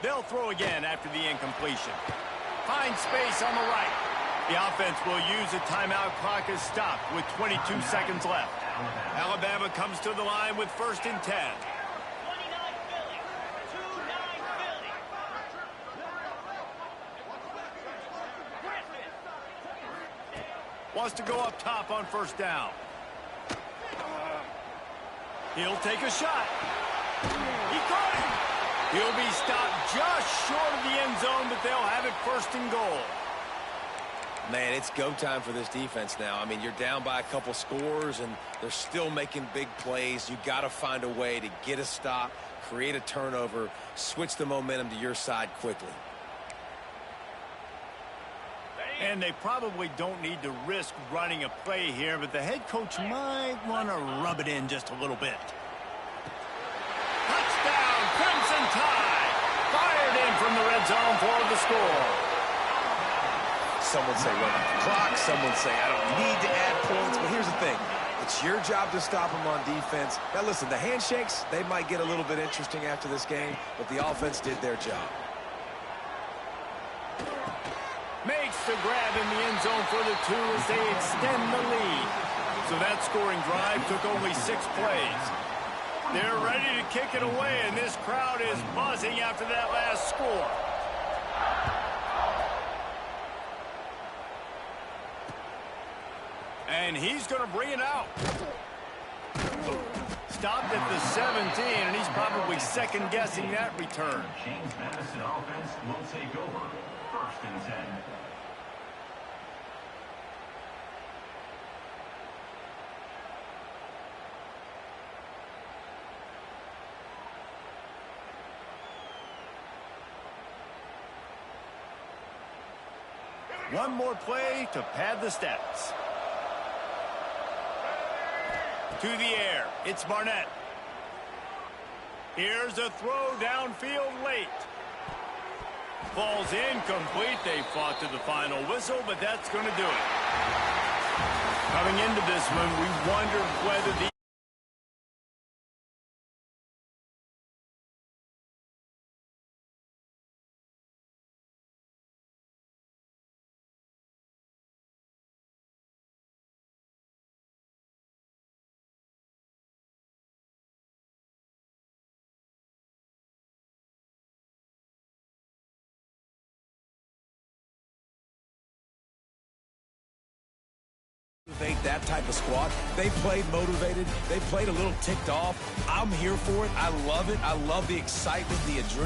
They'll throw again after the incompletion. Find space on the right. The offense will use a timeout. Clock is stopped with 22 seconds left. Alabama comes to the line with 1st and 10. Wants to go up top on first down. He'll take a shot. He caught him. He'll be stopped just short of the end zone, but they'll have it first and goal. Man, it's go time for this defense now. I mean, you're down by a couple scores, and they're still making big plays. You got to find a way to get a stop, create a turnover, switch the momentum to your side quickly. And they probably don't need to risk running a play here, but the head coach might want to rub it in just a little bit. Touchdown, Crimson Tide! Fired in from the red zone for the score. Some would say run out the clock. Some would say I don't need to add points. But here's the thing. It's your job to stop them on defense. Now, listen, the handshakes, they might get a little bit interesting after this game, but the offense did their job. Makes the grab in the end zone for the 2 as they extend the lead. So that scoring drive took only 6 plays. They're ready to kick it away, and this crowd is buzzing after that last score. And he's going to bring it out. Stopped at the 17, and he's probably second-guessing that return. James Madison offense will take over. First and 10. One more play to pad the stats. To the air, it's Barnett. Here's a throw downfield late. Falls incomplete. They fought to the final whistle, but that's going to do it. Coming into this one, we wondered whether the motivate that type of squad. They played motivated. They played a little ticked off. I'm here for it. I love it. I love the excitement, the adrenaline.